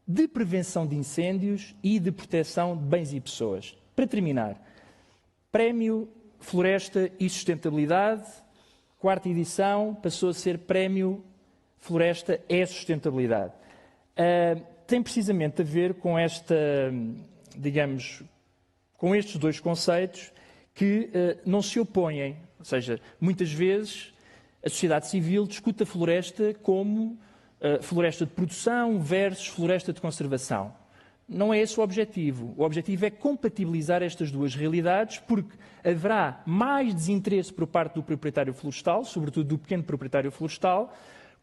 de prevenção de incêndios e de proteção de bens e pessoas. Para terminar, Prémio Floresta e Sustentabilidade, 4ª edição, passou a ser Prémio Floresta é Sustentabilidade. Tem precisamente a ver com com estes dois conceitos que não se opõem. Ou seja, muitas vezes a sociedade civil discute a floresta como floresta de produção versus floresta de conservação. Não é esse o objetivo. O objetivo é compatibilizar estas duas realidades, porque haverá mais desinteresse por parte do proprietário florestal, sobretudo do pequeno proprietário florestal,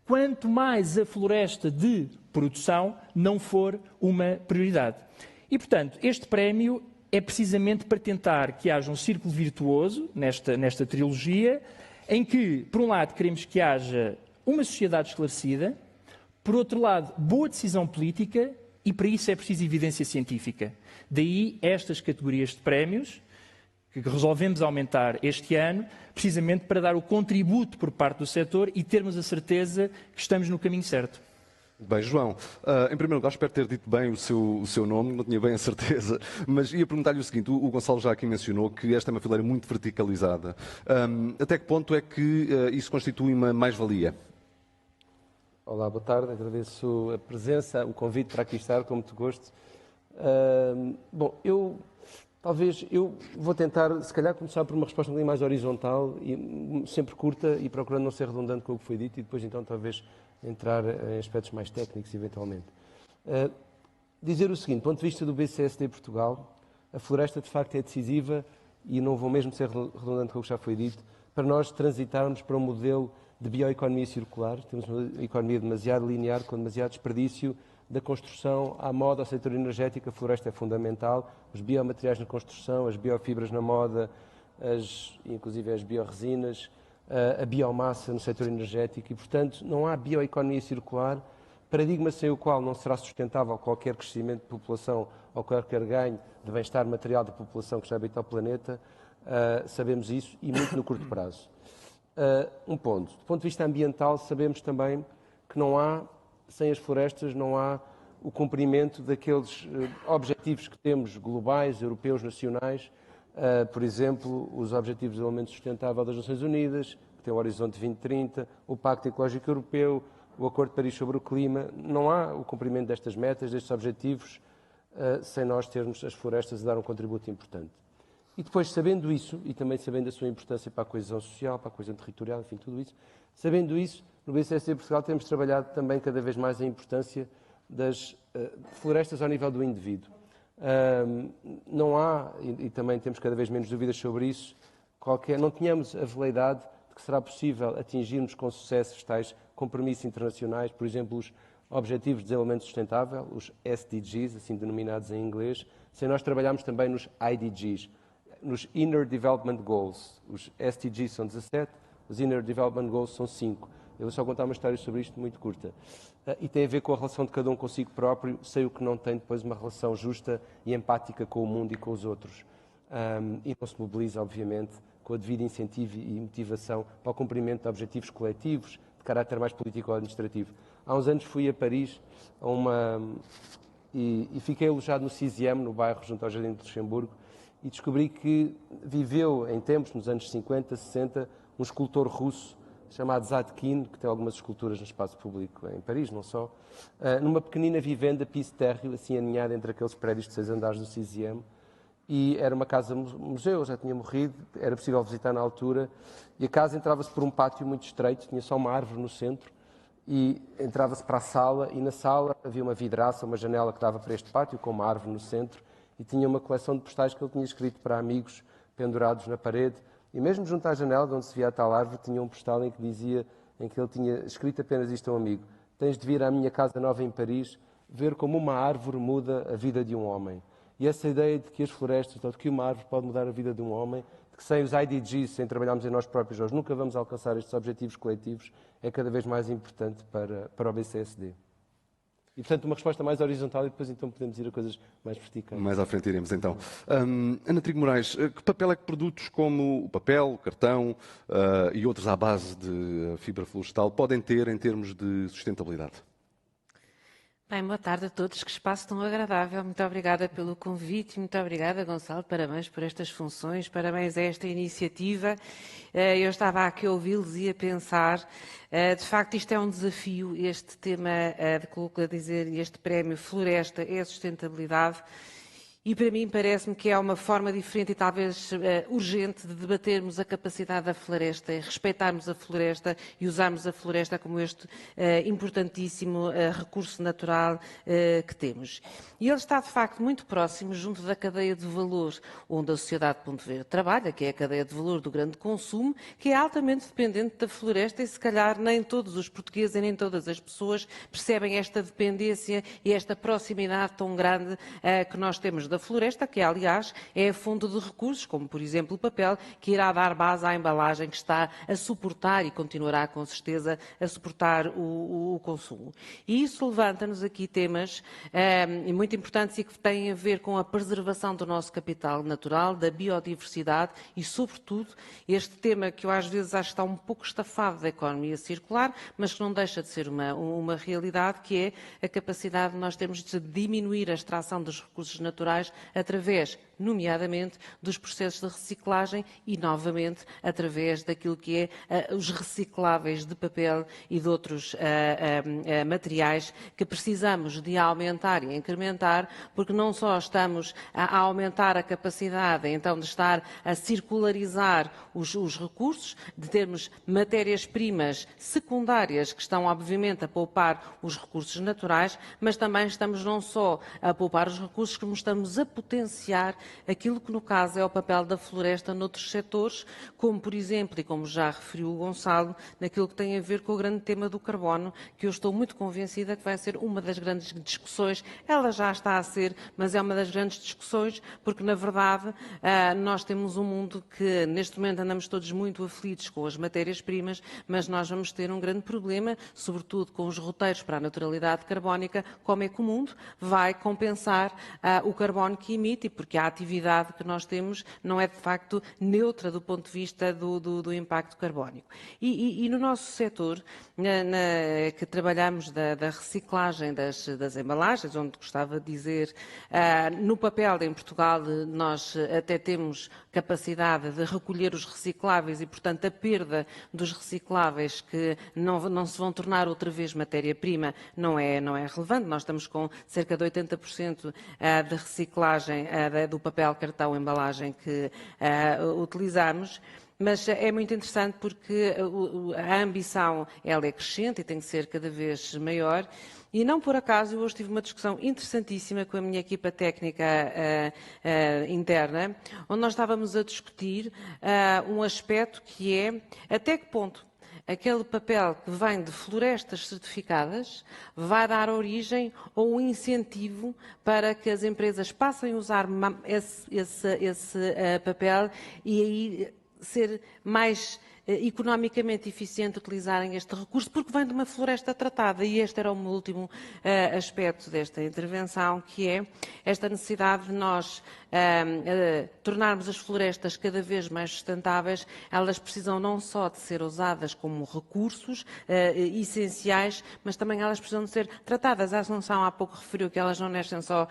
quanto mais a floresta de produção não for uma prioridade. E, portanto, este prémio é precisamente para tentar que haja um círculo virtuoso nesta trilogia, em que, por um lado, queremos que haja uma sociedade esclarecida, por outro lado, boa decisão política, e para isso é preciso evidência científica. Daí estas categorias de prémios, que resolvemos aumentar este ano, precisamente para dar o contributo por parte do setor e termos a certeza que estamos no caminho certo. Bem, João, em primeiro lugar, espero ter dito bem o seu nome, não tinha bem a certeza, mas ia perguntar-lhe o seguinte, o Gonçalo já aqui mencionou que esta é uma fileira muito verticalizada. Até que ponto é que isso constitui uma mais-valia? Olá, boa tarde, agradeço a presença, o convite para aqui estar, com muito gosto. Bom, eu vou tentar, se calhar, começar por uma resposta um bocadinho mais horizontal, e sempre curta e procurando não ser redundante com o que foi dito, e depois então talvez entrar em aspectos mais técnicos, eventualmente. Dizer o seguinte, do ponto de vista do BCSD Portugal, a floresta de facto é decisiva, e não vou mesmo ser redundante com o que já foi dito, para nós transitarmos para um modelo de bioeconomia circular. Temos uma economia demasiado linear, com demasiado desperdício da construção à moda, ao setor energético. A floresta é fundamental, os biomateriais na construção, as biofibras na moda, inclusive as biorresinas, a biomassa no setor energético e, portanto, não há bioeconomia circular, paradigma sem o qual não será sustentável qualquer crescimento de população ou qualquer ganho de bem-estar material da população que já habita o planeta. Sabemos isso, e muito no curto prazo. Um ponto. Do ponto de vista ambiental, sabemos também que não há, sem as florestas, não há o cumprimento daqueles objetivos que temos globais, europeus, nacionais, por exemplo, os Objetivos de Desenvolvimento Sustentável das Nações Unidas, que tem o Horizonte 2030, o Pacto Ecológico Europeu, o Acordo de Paris sobre o Clima. Não há o cumprimento destas metas, destes objetivos, sem nós termos as florestas a dar um contributo importante. E depois, sabendo isso, e também sabendo a sua importância para a coesão social, para a coesão territorial, enfim, tudo isso, sabendo isso, no BCSD Portugal temos trabalhado também cada vez mais a importância das florestas ao nível do indivíduo. Não há, e também temos cada vez menos dúvidas sobre isso, não tínhamos a veleidade de que será possível atingirmos com sucesso tais compromissos internacionais, por exemplo, os Objetivos de Desenvolvimento Sustentável, os SDGs, assim denominados em inglês, sem nós trabalharmos também nos IDGs, nos Inner Development Goals. Os SDGs são 17, os Inner Development Goals são 5. Eu vou só contar uma história sobre isto muito curta. E tem a ver com a relação de cada um consigo próprio, sei o que não tem depois uma relação justa e empática com o mundo e com os outros. E não se mobiliza, obviamente, com a devida incentivo e motivação para o cumprimento de objetivos coletivos, de caráter mais político ou administrativo. Há uns anos fui a Paris e fiquei alojado no CISIEM, no bairro junto ao Jardim de Luxemburgo, e descobri que viveu em tempos, nos anos 50, 60, um escultor russo chamado Zadkine, que tem algumas esculturas no espaço público em Paris, não só, numa pequenina vivenda piso térreo, assim aninhada entre aqueles prédios de 6 andares do CISIEM, e era uma casa-museu, já tinha morrido, era possível visitar na altura, e a casa entrava-se por um pátio muito estreito, tinha só uma árvore no centro, e entrava-se para a sala, e na sala havia uma vidraça, uma janela que dava para este pátio, com uma árvore no centro, e tinha uma coleção de postais que ele tinha escrito para amigos, pendurados na parede, e mesmo junto à janela, de onde se via a tal árvore, tinha um postal em que dizia, em que ele tinha escrito apenas isto a um amigo: tens de vir à minha casa nova em Paris, ver como uma árvore muda a vida de um homem. E essa ideia de que as florestas, ou de que uma árvore pode mudar a vida de um homem, de que sem os IDGs, sem trabalharmos em nós próprios, nós nunca vamos alcançar estes objetivos coletivos, é cada vez mais importante para o BCSD. E, portanto, uma resposta mais horizontal, e depois então podemos ir a coisas mais verticais. Mais à frente iremos então. Ana Trigo Moraes, que papel é que produtos como o papel, o cartão e outros à base de fibra florestal podem ter em termos de sustentabilidade? Bem, boa tarde a todos, que espaço tão agradável. Muito obrigada pelo convite, muito obrigada, Gonçalo, parabéns por estas funções, parabéns a esta iniciativa. Eu estava aqui a ouvi-los e a pensar, de facto isto é um desafio, este tema, este prémio Floresta é a sustentabilidade. E para mim parece-me que é uma forma diferente e talvez urgente de debatermos a capacidade da floresta, respeitarmos a floresta e usarmos a floresta como este importantíssimo recurso natural que temos. E ele está de facto muito próximo, junto da cadeia de valor onde a sociedade de Ponte Verde trabalha, que é a cadeia de valor do grande consumo, que é altamente dependente da floresta e se calhar nem todos os portugueses e nem todas as pessoas percebem esta dependência e esta proximidade tão grande que nós temos da floresta, que aliás é a fonte de recursos, como por exemplo o papel, que irá dar base à embalagem que está a suportar e continuará com certeza a suportar o consumo. E isso levanta-nos aqui temas muito importantes e que têm a ver com a preservação do nosso capital natural, da biodiversidade e, sobretudo, este tema que eu às vezes acho que está um pouco estafado da economia circular, mas que não deixa de ser uma realidade, que é a capacidade de nós termos de diminuir a extração dos recursos naturais através nomeadamente dos processos de reciclagem e, novamente, através daquilo que é os recicláveis de papel e de outros materiais que precisamos de aumentar e incrementar, porque não só estamos a aumentar a capacidade, então, de estar a circularizar os recursos, de termos matérias-primas secundárias que estão, obviamente, a poupar os recursos naturais, mas também estamos não só a poupar os recursos, como estamos a potenciar aquilo que, no caso, é o papel da floresta noutros setores, como, por exemplo, e como já referiu o Gonçalo, naquilo que tem a ver com o grande tema do carbono, que eu estou muito convencida que vai ser uma das grandes discussões. Ela já está a ser, mas é uma das grandes discussões, porque, na verdade, nós temos um mundo que, neste momento, andamos todos muito aflitos com as matérias-primas, mas nós vamos ter um grande problema, sobretudo com os roteiros para a neutralidade carbónica, como é que o mundo vai compensar o carbono que emite, porque a atividade que nós temos não é, de facto, neutra do ponto de vista do impacto carbónico. E no nosso setor, que trabalhamos da reciclagem das embalagens, onde gostava de dizer, no papel em Portugal nós até temos capacidade de recolher os recicláveis e, portanto, a perda dos recicláveis que não se vão tornar outra vez matéria-prima não é relevante. Nós estamos com cerca de 80% de reciclagem do papel, cartão, embalagem que utilizamos. Mas é muito interessante porque a ambição ela é crescente e tem que ser cada vez maior. E não por acaso, eu hoje tive uma discussão interessantíssima com a minha equipa técnica interna, onde nós estávamos a discutir um aspecto que é até que ponto aquele papel que vem de florestas certificadas vai dar origem ou um incentivo para que as empresas passem a usar esse papel e aí ser mais economicamente eficiente utilizarem este recurso, porque vem de uma floresta tratada. E este era o meu último aspecto desta intervenção, que é esta necessidade de nós tornarmos as florestas cada vez mais sustentáveis. Elas precisam não só de ser usadas como recursos essenciais, mas também elas precisam de ser tratadas. A Assunção há pouco referiu que elas não nascem só,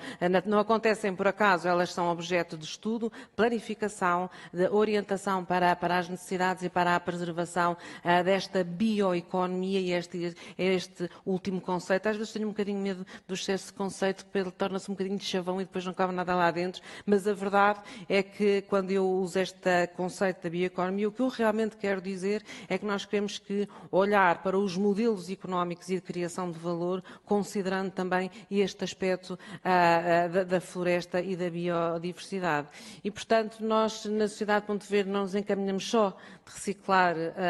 não acontecem por acaso, elas são objeto de estudo, planificação, de orientação para as necessidades e para a preservação desta bioeconomia e este último conceito. Às vezes tenho um bocadinho medo do excesso de conceito, porque ele torna-se um bocadinho de chavão e depois não cabe nada lá dentro, mas a verdade é que quando eu uso este conceito da bioeconomia, o que eu realmente quero dizer é que nós queremos que olhar para os modelos económicos e de criação de valor, considerando também este aspecto da floresta e da biodiversidade. E, portanto, nós, na Sociedade Ponto Verde, não nos encaminhamos só de reciclar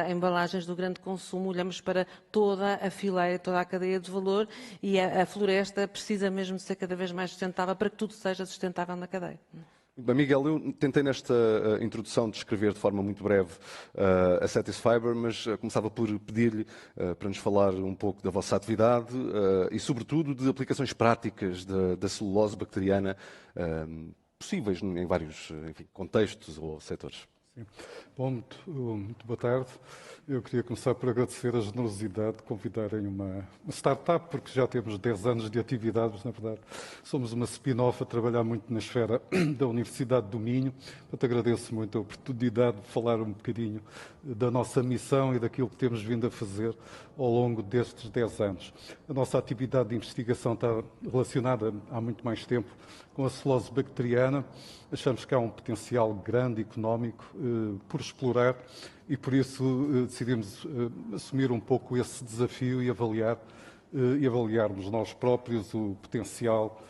embalagens do grande consumo, olhamos para toda a fileira, toda a cadeia de valor e a floresta precisa mesmo de ser cada vez mais sustentável para que tudo seja sustentável na cadeia. Bem, Miguel, eu tentei nesta introdução descrever de forma muito breve a Cetis Fiber, mas começava por pedir-lhe para nos falar um pouco da vossa atividade e, sobretudo, de aplicações práticas da celulose bacteriana possíveis em vários contextos ou setores. Sim. Bom, muito boa tarde. Eu queria começar por agradecer a generosidade de convidarem uma startup, porque já temos 10 anos de atividade, mas, na verdade, somos uma spin-off a trabalhar muito na esfera da Universidade do Minho. Portanto, agradeço muito a oportunidade de falar um bocadinho da nossa missão e daquilo que temos vindo a fazer ao longo destes 10 anos. A nossa atividade de investigação está relacionada há muito mais tempo com a celulose bacteriana. Achamos que há um potencial grande económico por explorar e, por isso, decidimos assumir um pouco esse desafio e avaliarmos nós próprios o potencial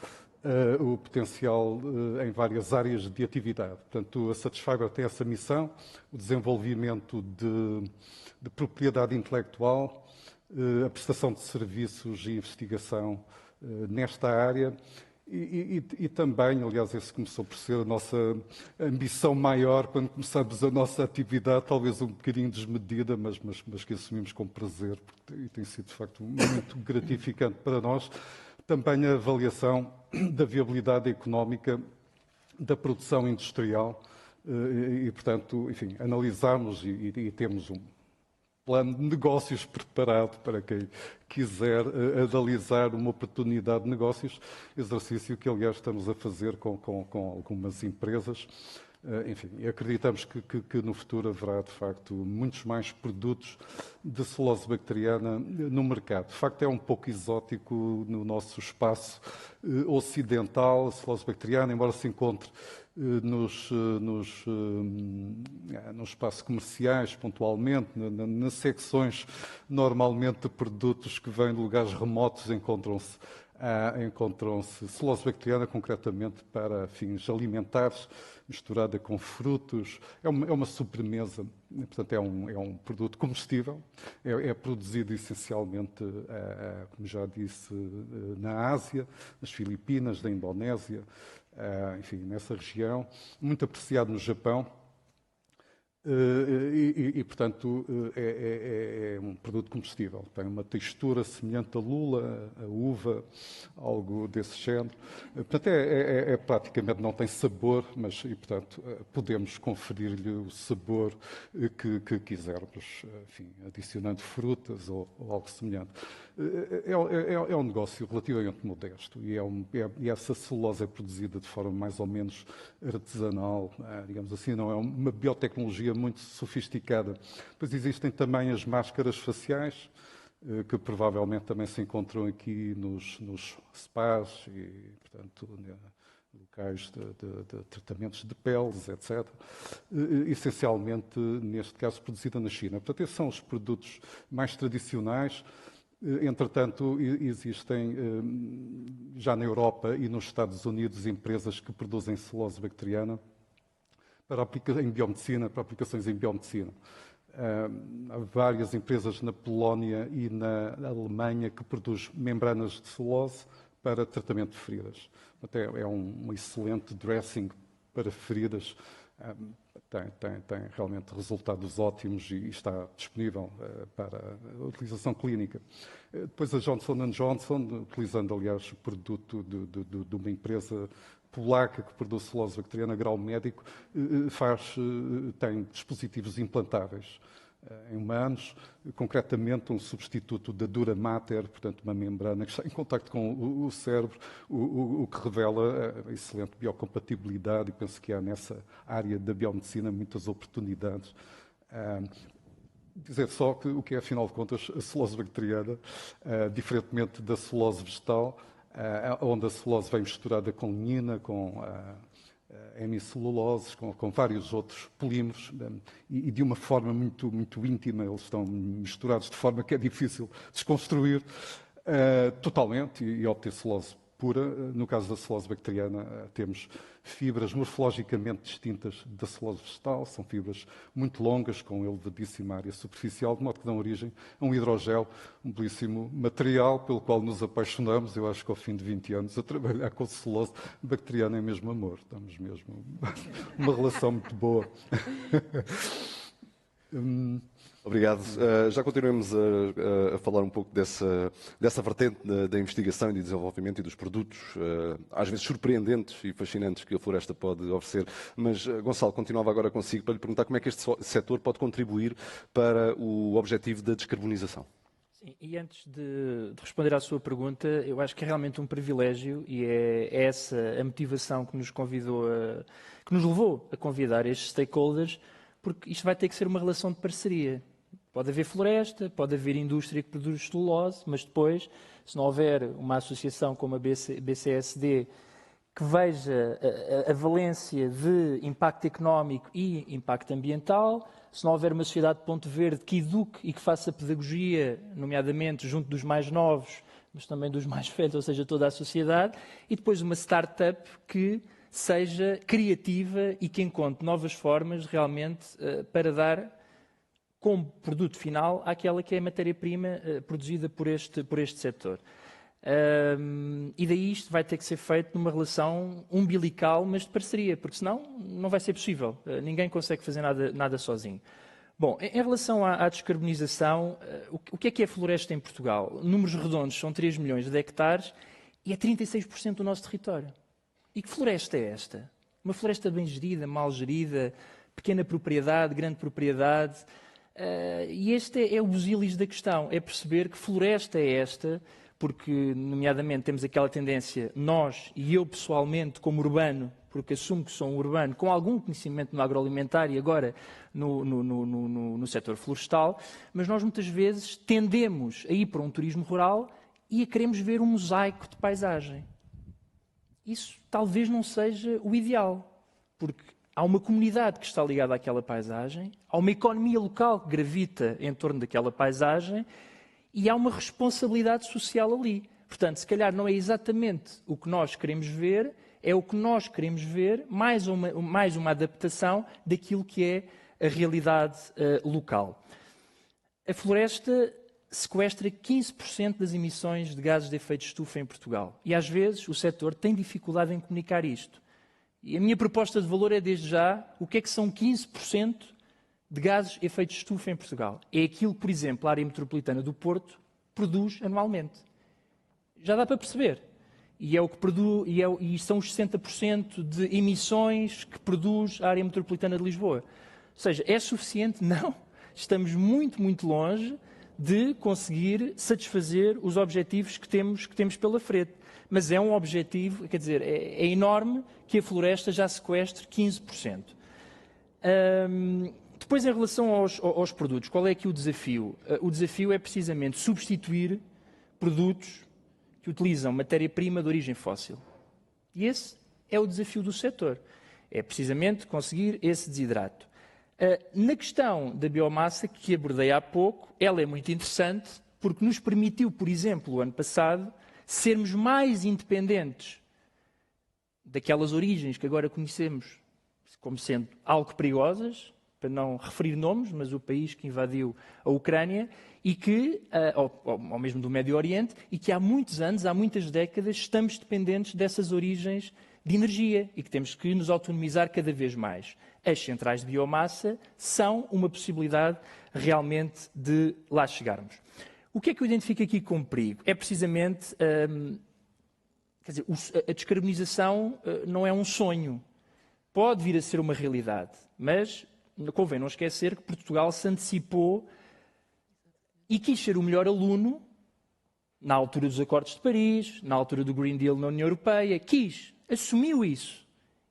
em várias áreas de atividade. Portanto, a Satisfiber tem essa missão, o desenvolvimento de propriedade intelectual, a prestação de serviços e investigação nesta área. E também, aliás, esse começou por ser a nossa ambição maior quando começamos a nossa atividade, talvez um bocadinho desmedida, mas que assumimos com prazer, e tem sido, de facto, muito gratificante para nós. Também a avaliação da viabilidade económica da produção industrial e portanto, enfim, analisamos e temos plano de negócios preparado para quem quiser analisar uma oportunidade de negócios, exercício que, aliás, estamos a fazer com algumas empresas. Enfim, acreditamos que no futuro haverá, de facto, muitos mais produtos de celulose bacteriana no mercado. De facto, é um pouco exótico no nosso espaço ocidental, a celulose bacteriana, embora se encontre nos espaços comerciais, pontualmente, nas secções, normalmente, de produtos que vêm de lugares remotos, encontram-se celulose bacteriana, concretamente para fins alimentares, misturada com frutos. É uma sobremesa, portanto, é um produto comestível. É produzido essencialmente, como já disse, na Ásia, nas Filipinas, na Indonésia, enfim, nessa região. Muito apreciado no Japão. Portanto, é um produto comestível. Tem uma textura semelhante à lula, à uva, algo desse género. Portanto, praticamente não tem sabor, mas, portanto, podemos conferir-lhe o sabor que quisermos, enfim, adicionando frutas ou algo semelhante. É um negócio relativamente modesto e essa celulose é produzida de forma mais ou menos artesanal, digamos assim, não é uma biotecnologia muito sofisticada. Depois existem também as máscaras faciais, que provavelmente também se encontram aqui nos spas e, portanto, locais de tratamentos de peles, etc. Essencialmente, neste caso, produzida na China. Portanto, esses são os produtos mais tradicionais. Entretanto, existem já na Europa e nos Estados Unidos empresas que produzem celulose bacteriana em biomedicina, para aplicações em biomedicina. Há várias empresas na Polónia e na Alemanha que produzem membranas de celulose para tratamento de feridas. É um excelente dressing para feridas. Tem realmente resultados ótimos e está disponível para a utilização clínica. Depois a Johnson & Johnson, utilizando, aliás, o produto de uma empresa polaca que produz celulose bacteriana, grau médico, tem dispositivos implantáveis em humanos, concretamente um substituto da dura mater, portanto uma membrana que está em contacto com o cérebro, o que revela a excelente biocompatibilidade, e penso que há nessa área da biomedicina muitas oportunidades. Dizer só que o que é, afinal de contas, a celulose bacteriana, diferentemente da celulose vegetal, onde a celulose vem misturada com lignina, com hemiceluloses, com vários outros polímeros, e de uma forma muito, muito íntima. Eles estão misturados de forma que é difícil desconstruir totalmente e obter celulose pura. No caso da celulose bacteriana, temos fibras morfologicamente distintas da celulose vegetal, são fibras muito longas, com elevadíssima área superficial, de modo que dão origem a um hidrogel, um belíssimo material pelo qual nos apaixonamos. Eu acho que ao fim de 20 anos a trabalhar com celulose bacteriana é mesmo amor, estamos mesmo uma relação muito boa. Obrigado. Já continuamos a falar um pouco dessa vertente da investigação e de desenvolvimento e dos produtos, às vezes surpreendentes e fascinantes, que a floresta pode oferecer. Mas, Gonçalo, continuava agora consigo para lhe perguntar como é que este setor pode contribuir para o objetivo da descarbonização. Sim, e antes de responder à sua pergunta, eu acho que é realmente um privilégio e é essa a motivação que nos levou a convidar estes stakeholders, porque isto vai ter que ser uma relação de parceria. Pode haver floresta, pode haver indústria que produz celulose, mas depois, se não houver uma associação como a BCSD que veja a valência de impacto económico e impacto ambiental, se não houver uma sociedade de Ponto Verde que eduque e que faça pedagogia, nomeadamente junto dos mais novos, mas também dos mais velhos, ou seja, toda a sociedade, e depois uma startup que seja criativa e que encontre novas formas realmente para dar como produto final àquela que é a matéria-prima produzida por este setor. E daí isto vai ter que ser feito numa relação umbilical, mas de parceria, porque senão não vai ser possível. Ninguém consegue fazer nada sozinho. Bom, em relação à descarbonização, o que é floresta em Portugal? Números redondos, são 3 milhões de hectares e é 36% do nosso território. E que floresta é esta? Uma floresta bem gerida, mal gerida, pequena propriedade, grande propriedade? E este é o busilis da questão, é perceber que floresta é esta, porque, nomeadamente, temos aquela tendência, nós e eu pessoalmente, como urbano, porque assumo que sou um urbano, com algum conhecimento no agroalimentar e agora no setor florestal, mas nós muitas vezes tendemos a ir para um turismo rural e a queremos ver um mosaico de paisagem. Isso talvez não seja o ideal, porque há uma comunidade que está ligada àquela paisagem, há uma economia local que gravita em torno daquela paisagem e há uma responsabilidade social ali. Portanto, se calhar não é exatamente o que nós queremos ver, é o que nós queremos ver, mais uma adaptação daquilo que é a realidade local. A floresta sequestra 15% das emissões de gases de efeito de estufa em Portugal. E às vezes o setor tem dificuldade em comunicar isto. E a minha proposta de valor é, desde já, o que é que são 15% de gases de efeito de estufa em Portugal? É aquilo que, por exemplo, a área metropolitana do Porto produz anualmente. Já dá para perceber. E é o que produz, e são os 60% de emissões que produz a área metropolitana de Lisboa. Ou seja, é suficiente? Não. Estamos muito, muito longe de conseguir satisfazer os objetivos que temos pela frente. Mas é um objetivo, quer dizer, é enorme que a floresta já sequestre 15%. Depois, em relação aos produtos, qual é aqui o desafio? O desafio é precisamente substituir produtos que utilizam matéria-prima de origem fóssil. E esse é o desafio do setor. É precisamente conseguir esse desidrato. Na questão da biomassa, que abordei há pouco, ela é muito interessante porque nos permitiu, por exemplo, o ano passado, sermos mais independentes daquelas origens que agora conhecemos como sendo algo perigosas, para não referir nomes, mas o país que invadiu a Ucrânia, e que, ou mesmo do Médio Oriente, e que há muitos anos, há muitas décadas, estamos dependentes dessas origens de energia e que temos que nos autonomizar cada vez mais. As centrais de biomassa são uma possibilidade realmente de lá chegarmos. O que é que eu identifico aqui como perigo? É precisamente, quer dizer, a descarbonização não é um sonho. Pode vir a ser uma realidade, mas convém não esquecer que Portugal se antecipou e quis ser o melhor aluno na altura dos Acordos de Paris, na altura do Green Deal na União Europeia, assumiu isso.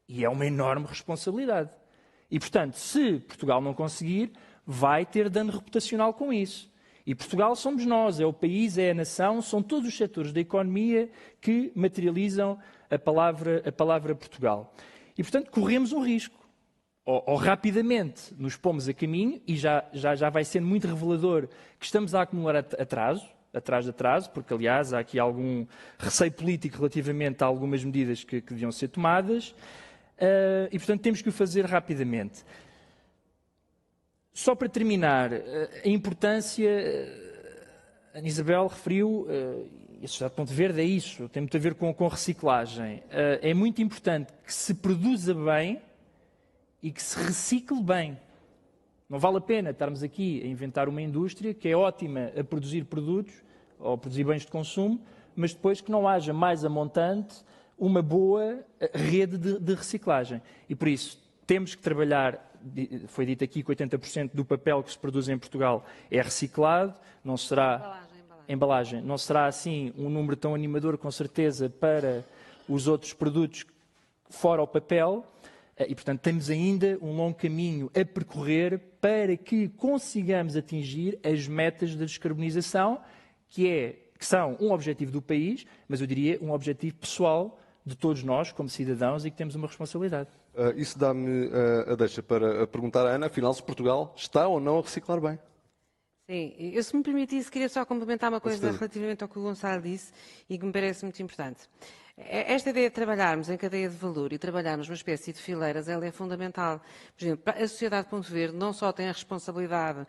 E é uma enorme responsabilidade. E, portanto, se Portugal não conseguir, vai ter dano reputacional com isso. E Portugal somos nós, é o país, é a nação, são todos os setores da economia que materializam a palavra Portugal. E, portanto, corremos um risco. Ou rapidamente nos pomos a caminho, e já vai sendo muito revelador que estamos a acumular atraso, atrás de atraso, porque, aliás, há aqui algum receio político relativamente a algumas medidas que deviam ser tomadas, e, portanto, temos que o fazer rapidamente. Só para terminar, a importância, a Isabel referiu, e a Sociedade Ponte Verde é isso, tem muito a ver com reciclagem. É muito importante que se produza bem e que se recicle bem. Não vale a pena estarmos aqui a inventar uma indústria que é ótima a produzir produtos ou a produzir bens de consumo, mas depois que não haja mais a montante uma boa rede de reciclagem. E por isso temos que trabalhar, foi dito aqui que 80% do papel que se produz em Portugal é reciclado, não será embalagem, não será assim um número tão animador com certeza para os outros produtos fora o papel. E, portanto, temos ainda um longo caminho a percorrer para que consigamos atingir as metas da descarbonização, que são um objetivo do país, mas eu diria um objetivo pessoal de todos nós, como cidadãos, e que temos uma responsabilidade. Isso dá-me a deixa para perguntar à Ana, afinal, se Portugal está ou não a reciclar bem? Sim, eu, se me permitisse, queria só complementar uma coisa relativamente ao que o Gonçalo disse e que me parece muito importante. Esta ideia de trabalharmos em cadeia de valor e trabalharmos uma espécie de fileiras, ela é fundamental. Por exemplo, a Sociedade Ponte Verde não só tem a responsabilidade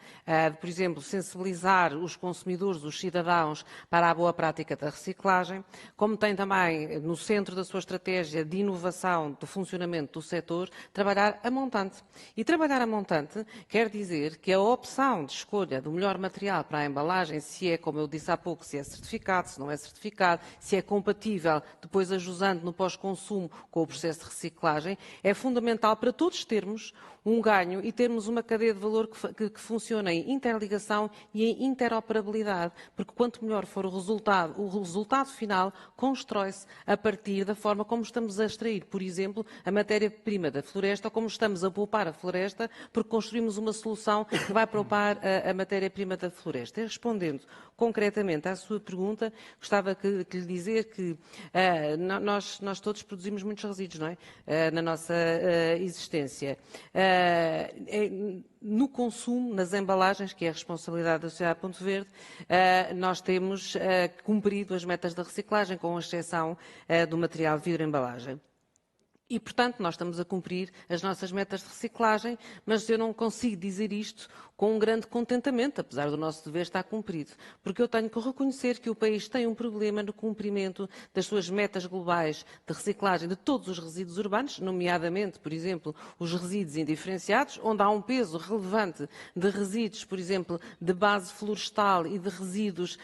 de, por exemplo, sensibilizar os consumidores, os cidadãos, para a boa prática da reciclagem, como tem também, no centro da sua estratégia de inovação do funcionamento do setor, trabalhar a montante. E trabalhar a montante quer dizer que a opção de escolha do melhor material para a embalagem, se é, como eu disse há pouco, se é certificado, se não é certificado, se é compatível, depois ajusando no pós-consumo com o processo de reciclagem, é fundamental para todos termos um ganho e termos uma cadeia de valor que funcione em interligação e em interoperabilidade, porque quanto melhor for o resultado final constrói-se a partir da forma como estamos a extrair, por exemplo, a matéria-prima da floresta, ou como estamos a poupar a floresta, porque construímos uma solução que vai poupar a matéria-prima da floresta. E respondendo concretamente à sua pergunta, gostava de lhe dizer que nós todos produzimos muitos resíduos, não é? Na nossa existência. No consumo, nas embalagens, que é a responsabilidade da Sociedade Ponto Verde, nós temos cumprido as metas da reciclagem, com exceção do material de vidro-embalagem. E, portanto, nós estamos a cumprir as nossas metas de reciclagem, mas eu não consigo dizer isto com um grande contentamento, apesar do nosso dever estar cumprido, porque eu tenho que reconhecer que o país tem um problema no cumprimento das suas metas globais de reciclagem de todos os resíduos urbanos, nomeadamente, por exemplo, os resíduos indiferenciados, onde há um peso relevante de resíduos, por exemplo, de base florestal e de resíduos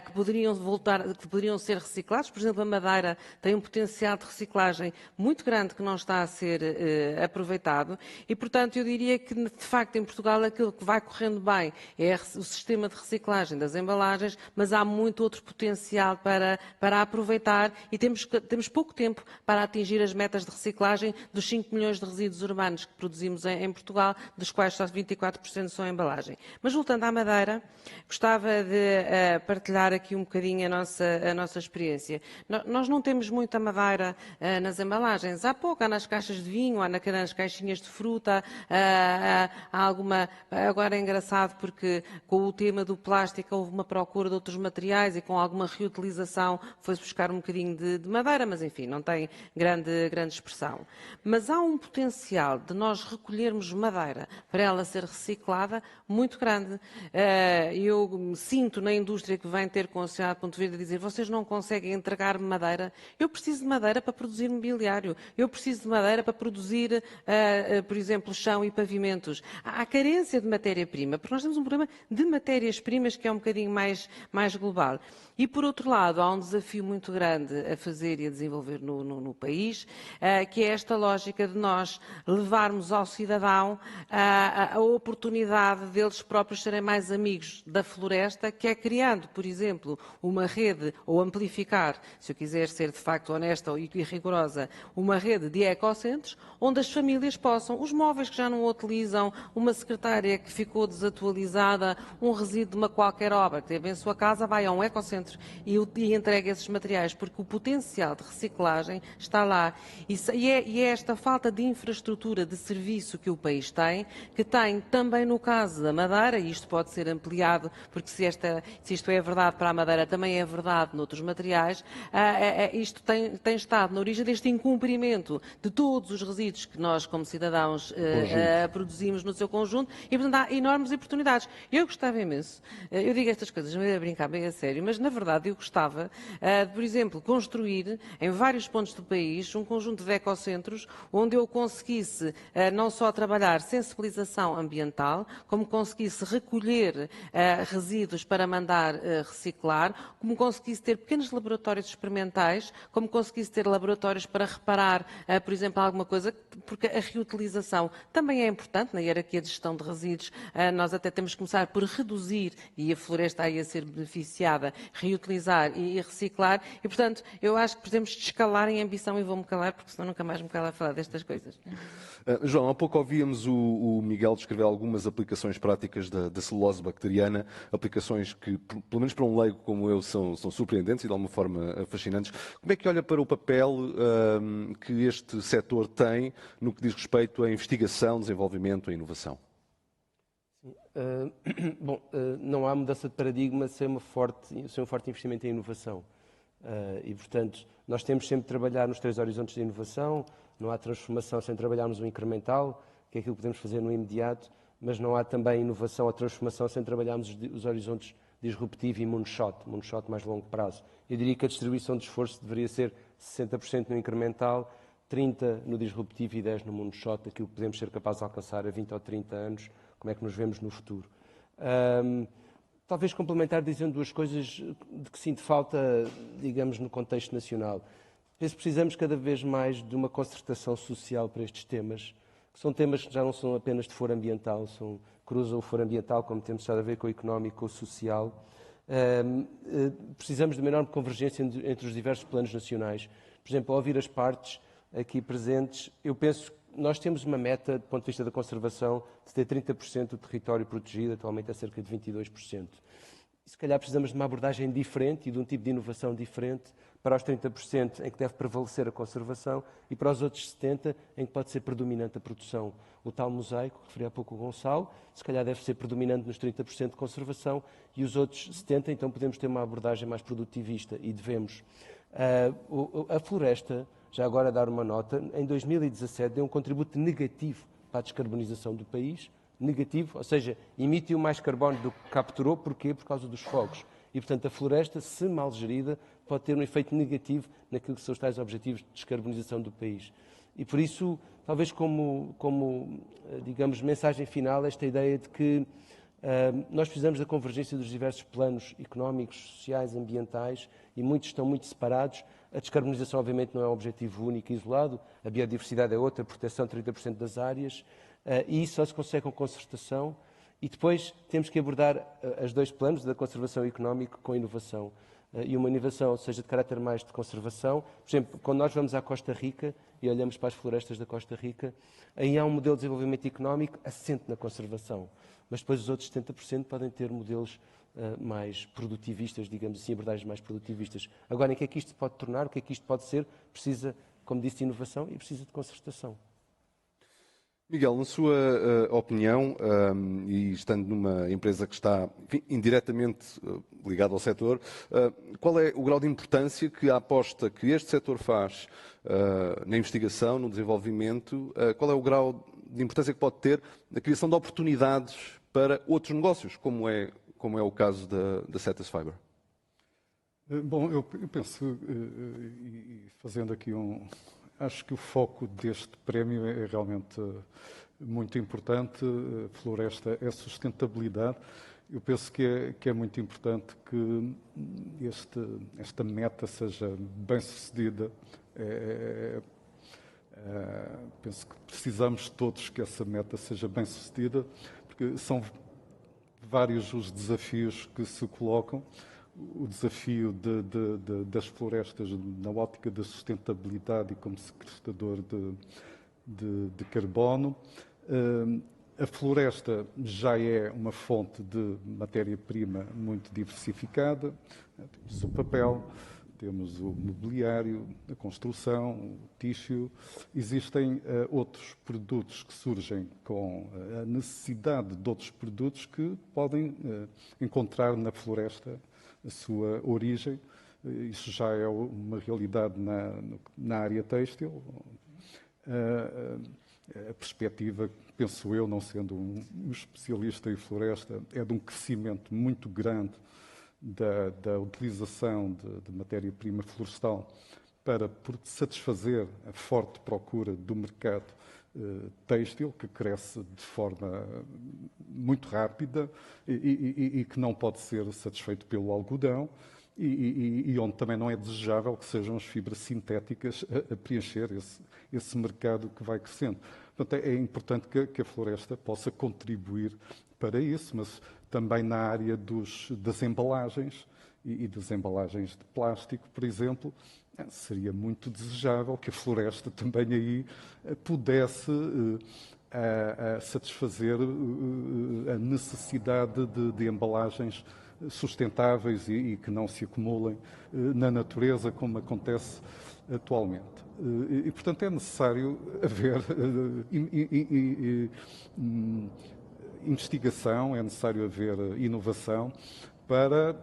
que poderiam ser reciclados. Por exemplo, a madeira tem um potencial de reciclagem muito grande que não está a ser aproveitado e, portanto, eu diria que, de facto, em Portugal aquilo que vai correndo bem é o sistema de reciclagem das embalagens, mas há muito outro potencial para aproveitar e temos pouco tempo para atingir as metas de reciclagem dos 5 milhões de resíduos urbanos que produzimos em Portugal, dos quais só 24% são embalagem. Mas, voltando à madeira, gostava de partilhar aqui um bocadinho a nossa experiência. Nós não temos muita madeira nas embalagens. Há pouco, há nas caixas de vinho, há nas caixinhas de fruta, há alguma... Agora é engraçado porque com o tema do plástico houve uma procura de outros materiais e com alguma reutilização foi-se buscar um bocadinho de madeira, mas enfim, não tem grande expressão. Mas há um potencial de nós recolhermos madeira para ela ser reciclada muito grande. Eu sinto na indústria que vem ter com a Sociedade Ponto Verde a dizer: vocês não conseguem entregar-me madeira. Eu preciso de madeira para produzir mobiliário. Eu preciso de madeira para produzir, por exemplo, chão e pavimentos. Há carência de matéria-prima, porque nós temos um problema de matérias-primas que é um bocadinho mais global. E, por outro lado, há um desafio muito grande a fazer e a desenvolver no país, que é esta lógica de nós levarmos ao cidadão a oportunidade deles próprios serem mais amigos da floresta, que é criando, por exemplo, uma rede, ou amplificar, se eu quiser ser de facto honesta e rigorosa, uma rede de ecocentros, onde as famílias possam, os móveis que já não utilizam, uma secretária que ficou desatualizada, um resíduo de uma qualquer obra que teve em sua casa, vai a um ecocentro e entrega esses materiais, porque o potencial de reciclagem está lá. E é esta falta de infraestrutura, de serviço que o país tem, que tem também no caso da madeira, e isto pode ser ampliado, porque se isto é verdade para a madeira, também é verdade noutros materiais, isto tem estado na origem deste incumprimento de todos os resíduos que nós, como cidadãos, produzimos no seu conjunto, e, portanto, há enormes oportunidades. Eu gostava imenso, eu digo estas coisas meio a brincar, bem a sério, mas, na verdade, eu gostava de, por exemplo, construir em vários pontos do país um conjunto de ecocentros onde eu conseguisse não só trabalhar sensibilização ambiental, como conseguisse recolher resíduos para mandar reciclar, como conseguisse ter pequenos laboratórios experimentais, como conseguisse ter laboratórios para reparar, por exemplo, alguma coisa, porque a reutilização também é importante na hierarquia de gestão de resíduos. Nós até temos que começar por reduzir, e a floresta aí a ser beneficiada, reutilizar e reciclar, e, portanto, eu acho que podemos escalar em ambição, e vou-me calar, porque senão nunca mais me calo a falar destas coisas. João, há pouco ouvíamos o Miguel descrever algumas aplicações práticas da celulose bacteriana, aplicações que, pelo menos para um leigo como eu, são surpreendentes e de alguma forma fascinantes. Como é que olha para o papel que este setor tem no que diz respeito à investigação, desenvolvimento e inovação? Bom, não há mudança de paradigma sem um forte investimento em inovação. E, portanto, nós temos sempre de trabalhar nos 3 horizontes de inovação. Não há transformação sem trabalharmos o incremental, que é aquilo que podemos fazer no imediato, mas não há também inovação ou transformação sem trabalharmos os horizontes disruptivo e moonshot mais longo prazo. Eu diria que a distribuição de esforço deveria ser 60% no incremental, 30% no disruptivo e 10% no moonshot, aquilo que podemos ser capazes de alcançar a 20 ou 30 anos, como é que nos vemos no futuro. Talvez complementar dizendo 2 coisas de que sinto falta, digamos, no contexto nacional. Penso que precisamos cada vez mais de uma concertação social para estes temas, São temas que já não são apenas de foro ambiental, cruzam o foro ambiental, como temos estado a ver, com o económico, com o social. Precisamos de uma enorme convergência entre os diversos planos nacionais. Por exemplo, ao ouvir as partes aqui presentes, eu penso que nós temos uma meta, do ponto de vista da conservação, de ter 30% do território protegido, atualmente é cerca de 22%. E se calhar precisamos de uma abordagem diferente e de um tipo de inovação diferente para os 30% em que deve prevalecer a conservação e para os outros 70% em que pode ser predominante a produção. O tal mosaico, que referi há pouco o Gonçalo, se calhar deve ser predominante nos 30% de conservação e os outros 70%, então podemos ter uma abordagem mais produtivista e devemos. A floresta, já agora dar uma nota, em 2017 deu um contributo negativo para a descarbonização do país, negativo, ou seja, emitiu mais carbono do que capturou. Porquê? Por causa dos fogos. E, portanto, a floresta, se mal gerida, pode ter um efeito negativo naquilo que são os tais objetivos de descarbonização do país. E, por isso, talvez como digamos, mensagem final, esta ideia de que nós precisamos da convergência dos diversos planos económicos, sociais, ambientais, e muitos estão muito separados. A descarbonização, obviamente, não é um objetivo único e isolado, a biodiversidade é outra, a proteção de 30% das áreas, e isso só se consegue com concertação. E depois temos que abordar os dois planos da conservação económica com a inovação. E uma inovação seja de caráter mais de conservação. Por exemplo, quando nós vamos à Costa Rica e olhamos para as florestas da Costa Rica, aí há um modelo de desenvolvimento económico assente na conservação. Mas depois os outros 70% podem ter modelos mais produtivistas, digamos assim, abordagens mais produtivistas. Agora, em que é que isto se pode tornar, o que é que isto pode ser? Precisa, como disse, de inovação e precisa de concertação. Miguel, na sua opinião, e estando numa empresa que está indiretamente ligada ao setor, qual é o grau de importância que a aposta que este setor faz na investigação, no desenvolvimento, qual é o grau de importância que pode ter na criação de oportunidades para outros negócios, como é o caso da Cetus Fiber? Bom, eu penso, e fazendo aqui acho que o foco deste prémio é realmente muito importante. A floresta é sustentabilidade. Eu penso que é muito importante que esta meta seja bem sucedida. Penso que precisamos todos que essa meta seja bem sucedida, porque são vários os desafios que se colocam. O desafio das florestas na ótica da sustentabilidade e como sequestrador de carbono. A floresta já é uma fonte de matéria-prima muito diversificada. Temos o papel, temos o mobiliário, a construção, o têxtil. Existem outros produtos que surgem com a necessidade de outros produtos que podem encontrar na floresta a sua origem. Isso já é uma realidade na área têxtil. A perspectiva, penso eu, não sendo um especialista em floresta, é de um crescimento muito grande da utilização de matéria-prima florestal para satisfazer a forte procura do mercado têxtil, que cresce de forma muito rápida e que não pode ser satisfeito pelo algodão e onde também não é desejável que sejam as fibras sintéticas a preencher esse mercado que vai crescendo. Portanto, é importante que a floresta possa contribuir para isso, mas também na área das embalagens e das embalagens de plástico, por exemplo, seria muito desejável que a floresta também aí pudesse satisfazer a necessidade de embalagens sustentáveis e que não se acumulem na natureza, como acontece atualmente. E, portanto, é necessário haver investigação, é necessário haver inovação para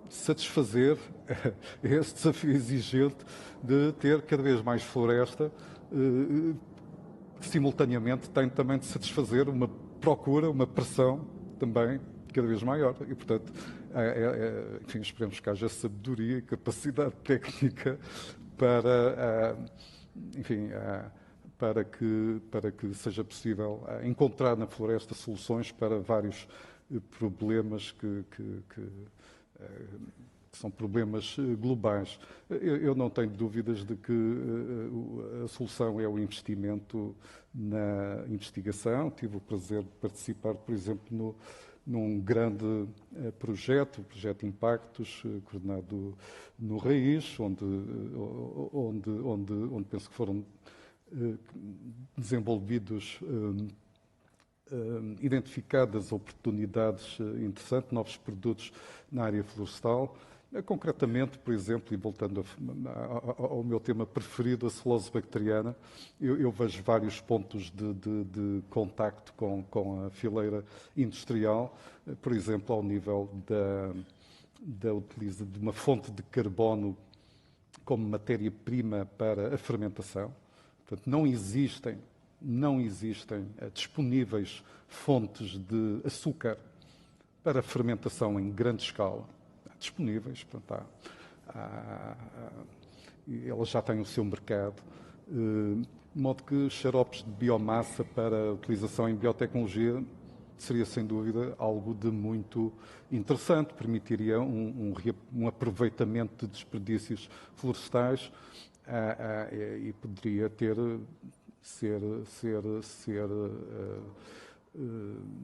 satisfazer este desafio exigente de ter cada vez mais floresta, simultaneamente tem também de satisfazer uma procura, uma pressão também cada vez maior. E, portanto, enfim, esperemos que haja sabedoria e capacidade técnica para, enfim, para que seja possível encontrar na floresta soluções para vários problemas que são problemas globais. Eu não tenho dúvidas de que a solução é o investimento na investigação. Tive o prazer de participar, por exemplo, num grande projeto, o projeto Impactos, coordenado no Raiz, onde penso que foram desenvolvidos, identificadas oportunidades interessantes, novos produtos na área florestal. Concretamente, por exemplo, e voltando ao meu tema preferido, a celulose bacteriana, eu vejo vários pontos de contacto com a fileira industrial, por exemplo, ao nível da utilização de uma fonte de carbono como matéria-prima para a fermentação. Portanto, não existem disponíveis fontes de açúcar para fermentação em grande escala. Disponíveis, portanto, elas já têm o seu mercado, de modo que xaropes de biomassa para utilização em biotecnologia seria, sem dúvida, algo de muito interessante, permitiria um aproveitamento de desperdícios florestais e poderia ser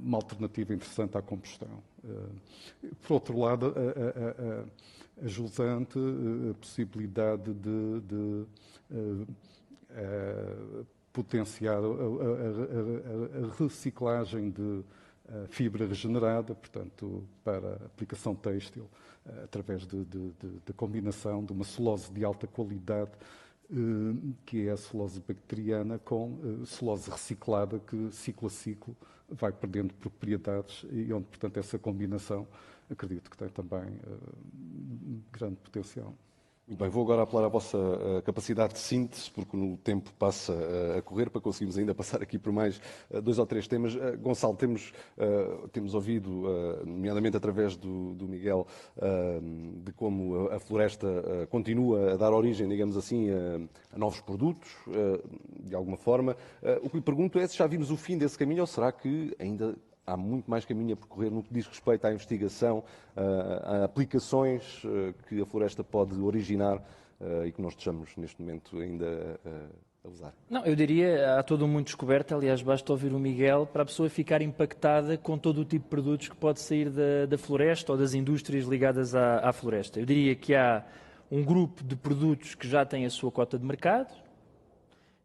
uma alternativa interessante à combustão. Por outro lado, a jusante a possibilidade de potenciar a reciclagem de fibra regenerada, portanto, para aplicação têxtil, através da combinação de uma celulose de alta qualidade, que é a celulose bacteriana, com celulose reciclada, que ciclo a ciclo vai perdendo propriedades e onde, portanto, essa combinação, acredito que tem também grande potencial. Muito bem, vou agora apelar à vossa capacidade de síntese, porque o tempo passa a correr para conseguirmos ainda passar aqui por mais 2 ou 3 temas. Gonçalo, temos ouvido, nomeadamente através do Miguel, de como a floresta continua a dar origem, digamos assim, a novos produtos, de alguma forma. O que lhe pergunto é se já vimos o fim desse caminho ou será que ainda há muito mais caminho a percorrer no que diz respeito à investigação, a aplicações que a floresta pode originar e que nós estejamos neste momento ainda a usar. Não, eu diria, há todo um mundo descoberto, aliás, basta ouvir o Miguel para a pessoa ficar impactada com todo o tipo de produtos que pode sair da floresta ou das indústrias ligadas à floresta. Eu diria que há um grupo de produtos que já tem a sua cota de mercado,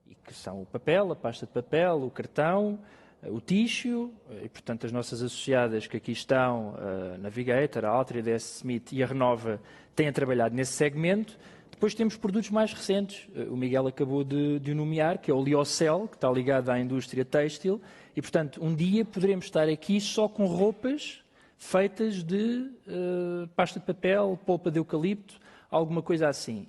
e que são o papel, a pasta de papel, o cartão, o tissue, e portanto as nossas associadas que aqui estão, a Navigator, a Altria, a DS Smith e a Renova, têm trabalhado nesse segmento. Depois temos produtos mais recentes, o Miguel acabou de nomear, que é o Lyocell, que está ligado à indústria têxtil, e portanto um dia poderemos estar aqui só com roupas feitas de pasta de papel, polpa de eucalipto, alguma coisa assim.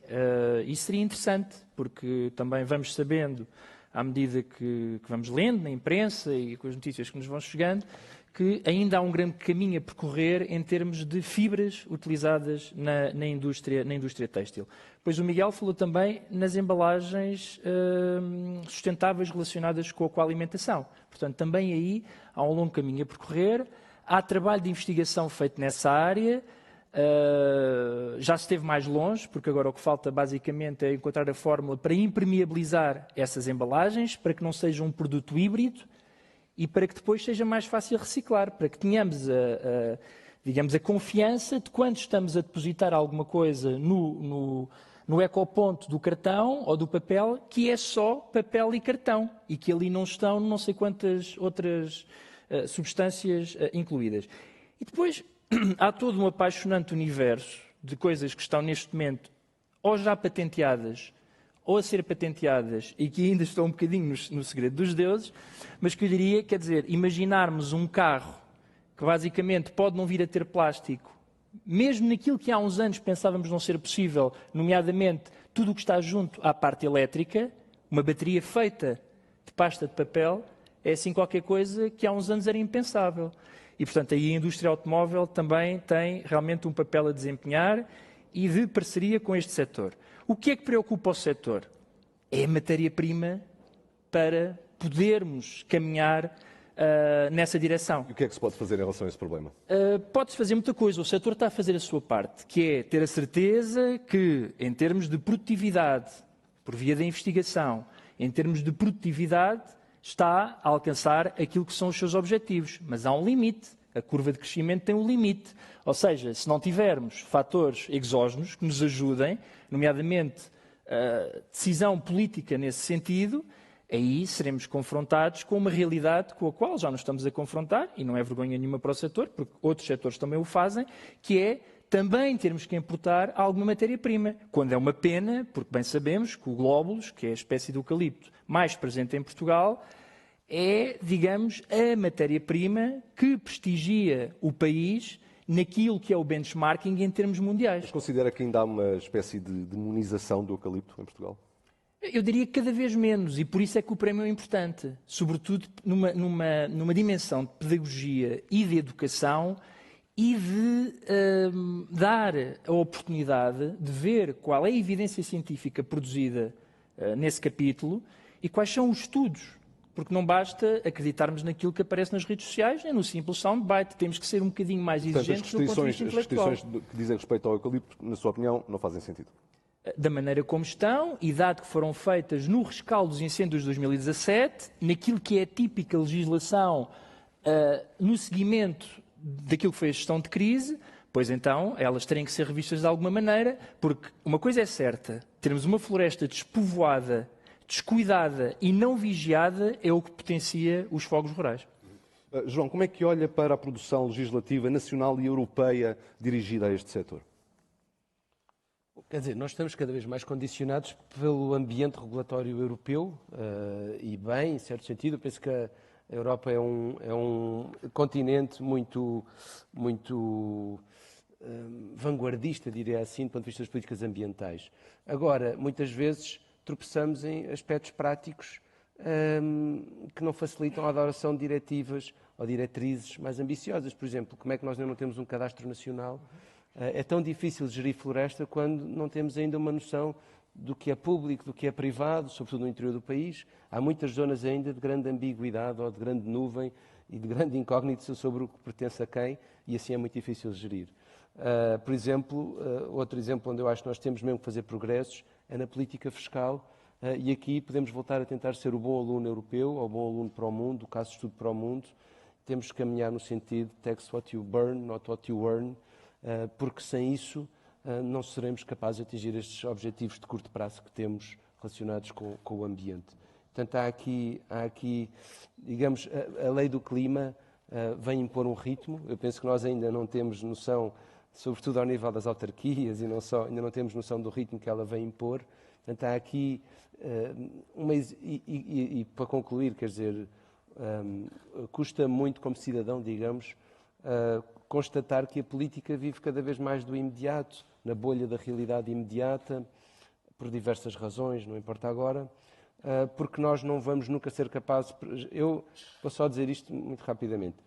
Isso seria interessante, porque também vamos sabendo, à medida que vamos lendo na imprensa e com as notícias que nos vão chegando, que ainda há um grande caminho a percorrer em termos de fibras utilizadas na indústria têxtil. Pois o Miguel falou também nas embalagens sustentáveis relacionadas com a alimentação. Portanto, também aí há um longo caminho a percorrer. Há trabalho de investigação feito nessa área. Já se esteve mais longe, porque agora o que falta basicamente é encontrar a fórmula para impermeabilizar essas embalagens, para que não seja um produto híbrido e para que depois seja mais fácil reciclar, para que tenhamos digamos, a confiança de quando estamos a depositar alguma coisa no ecoponto do cartão ou do papel, que é só papel e cartão e que ali não estão não sei quantas outras substâncias incluídas. E depois há todo um apaixonante universo de coisas que estão neste momento ou já patenteadas ou a ser patenteadas e que ainda estão um bocadinho no segredo dos deuses, mas que eu diria, quer dizer, imaginarmos um carro que basicamente pode não vir a ter plástico, mesmo naquilo que há uns anos pensávamos não ser possível, nomeadamente tudo o que está junto à parte elétrica, uma bateria feita de pasta de papel, é assim qualquer coisa que há uns anos era impensável. E, portanto, aí a indústria automóvel também tem realmente um papel a desempenhar e de parceria com este setor. O que é que preocupa o setor? É a matéria-prima para podermos caminhar nessa direção. E o que é que se pode fazer em relação a esse problema? Pode-se fazer muita coisa. O setor está a fazer a sua parte, que é ter a certeza que, em termos de produtividade, por via da investigação, em termos de produtividade, está a alcançar aquilo que são os seus objetivos. Mas há um limite. A curva de crescimento tem um limite. Ou seja, se não tivermos fatores exógenos que nos ajudem, nomeadamente decisão política nesse sentido, aí seremos confrontados com uma realidade com a qual já nos estamos a confrontar, e não é vergonha nenhuma para o setor, porque outros setores também o fazem, que é também termos que importar alguma matéria-prima. Quando é uma pena, porque bem sabemos que o glóbulos, que é a espécie de eucalipto mais presente em Portugal, é, digamos, a matéria-prima que prestigia o país naquilo que é o benchmarking em termos mundiais. Mas considera que ainda há uma espécie de demonização do eucalipto em Portugal? Eu diria que cada vez menos, e por isso é que o prémio é importante, sobretudo numa dimensão de pedagogia e de educação e de dar a oportunidade de ver qual é a evidência científica produzida nesse capítulo e quais são os estudos. Porque não basta acreditarmos naquilo que aparece nas redes sociais, nem no simples soundbite. Temos que ser um bocadinho mais exigentes no ponto de vista intelectual. As restrições que dizem respeito ao eucalipto, na sua opinião, não fazem sentido? Da maneira como estão, e dado que foram feitas no rescaldo dos incêndios de 2017, naquilo que é a típica legislação no seguimento daquilo que foi a gestão de crise, pois então elas terem que ser revistas de alguma maneira, porque uma coisa é certa, termos uma floresta despovoada, descuidada e não vigiada é o que potencia os fogos rurais. João, como é que olha para a produção legislativa nacional e europeia dirigida a este setor? Quer dizer, nós estamos cada vez mais condicionados pelo ambiente regulatório europeu e bem, em certo sentido. Eu penso que a Europa é um continente muito vanguardista, diria assim, do ponto de vista das políticas ambientais. Agora, muitas vezes tropeçamos em aspectos práticos que não facilitam a adoração de diretivas ou diretrizes mais ambiciosas. Por exemplo, como é que nós ainda não temos um cadastro nacional? É tão difícil gerir floresta quando não temos ainda uma noção do que é público, do que é privado, sobretudo no interior do país. Há muitas zonas ainda de grande ambiguidade ou de grande nuvem e de grande incógnita sobre o que pertence a quem, e assim é muito difícil gerir. Por exemplo, outro exemplo onde eu acho que nós temos mesmo que fazer progressos é na política fiscal, e aqui podemos voltar a tentar ser o bom aluno europeu, ou o bom aluno para o mundo, o caso de estudo para o mundo. Temos que caminhar no sentido tax what you burn, not what you earn, porque sem isso não seremos capazes de atingir estes objetivos de curto prazo que temos relacionados com o ambiente. Portanto, há aqui, digamos, a lei do clima vem impor um ritmo. Eu penso que nós ainda não temos noção, sobretudo ao nível das autarquias, e ainda não temos noção do ritmo que ela vem impor. Portanto, há aqui e para concluir, quer dizer, custa muito como cidadão, digamos, constatar que a política vive cada vez mais do imediato, na bolha da realidade imediata, por diversas razões, não importa agora, porque nós não vamos nunca ser capazes... Eu vou só dizer isto muito rapidamente.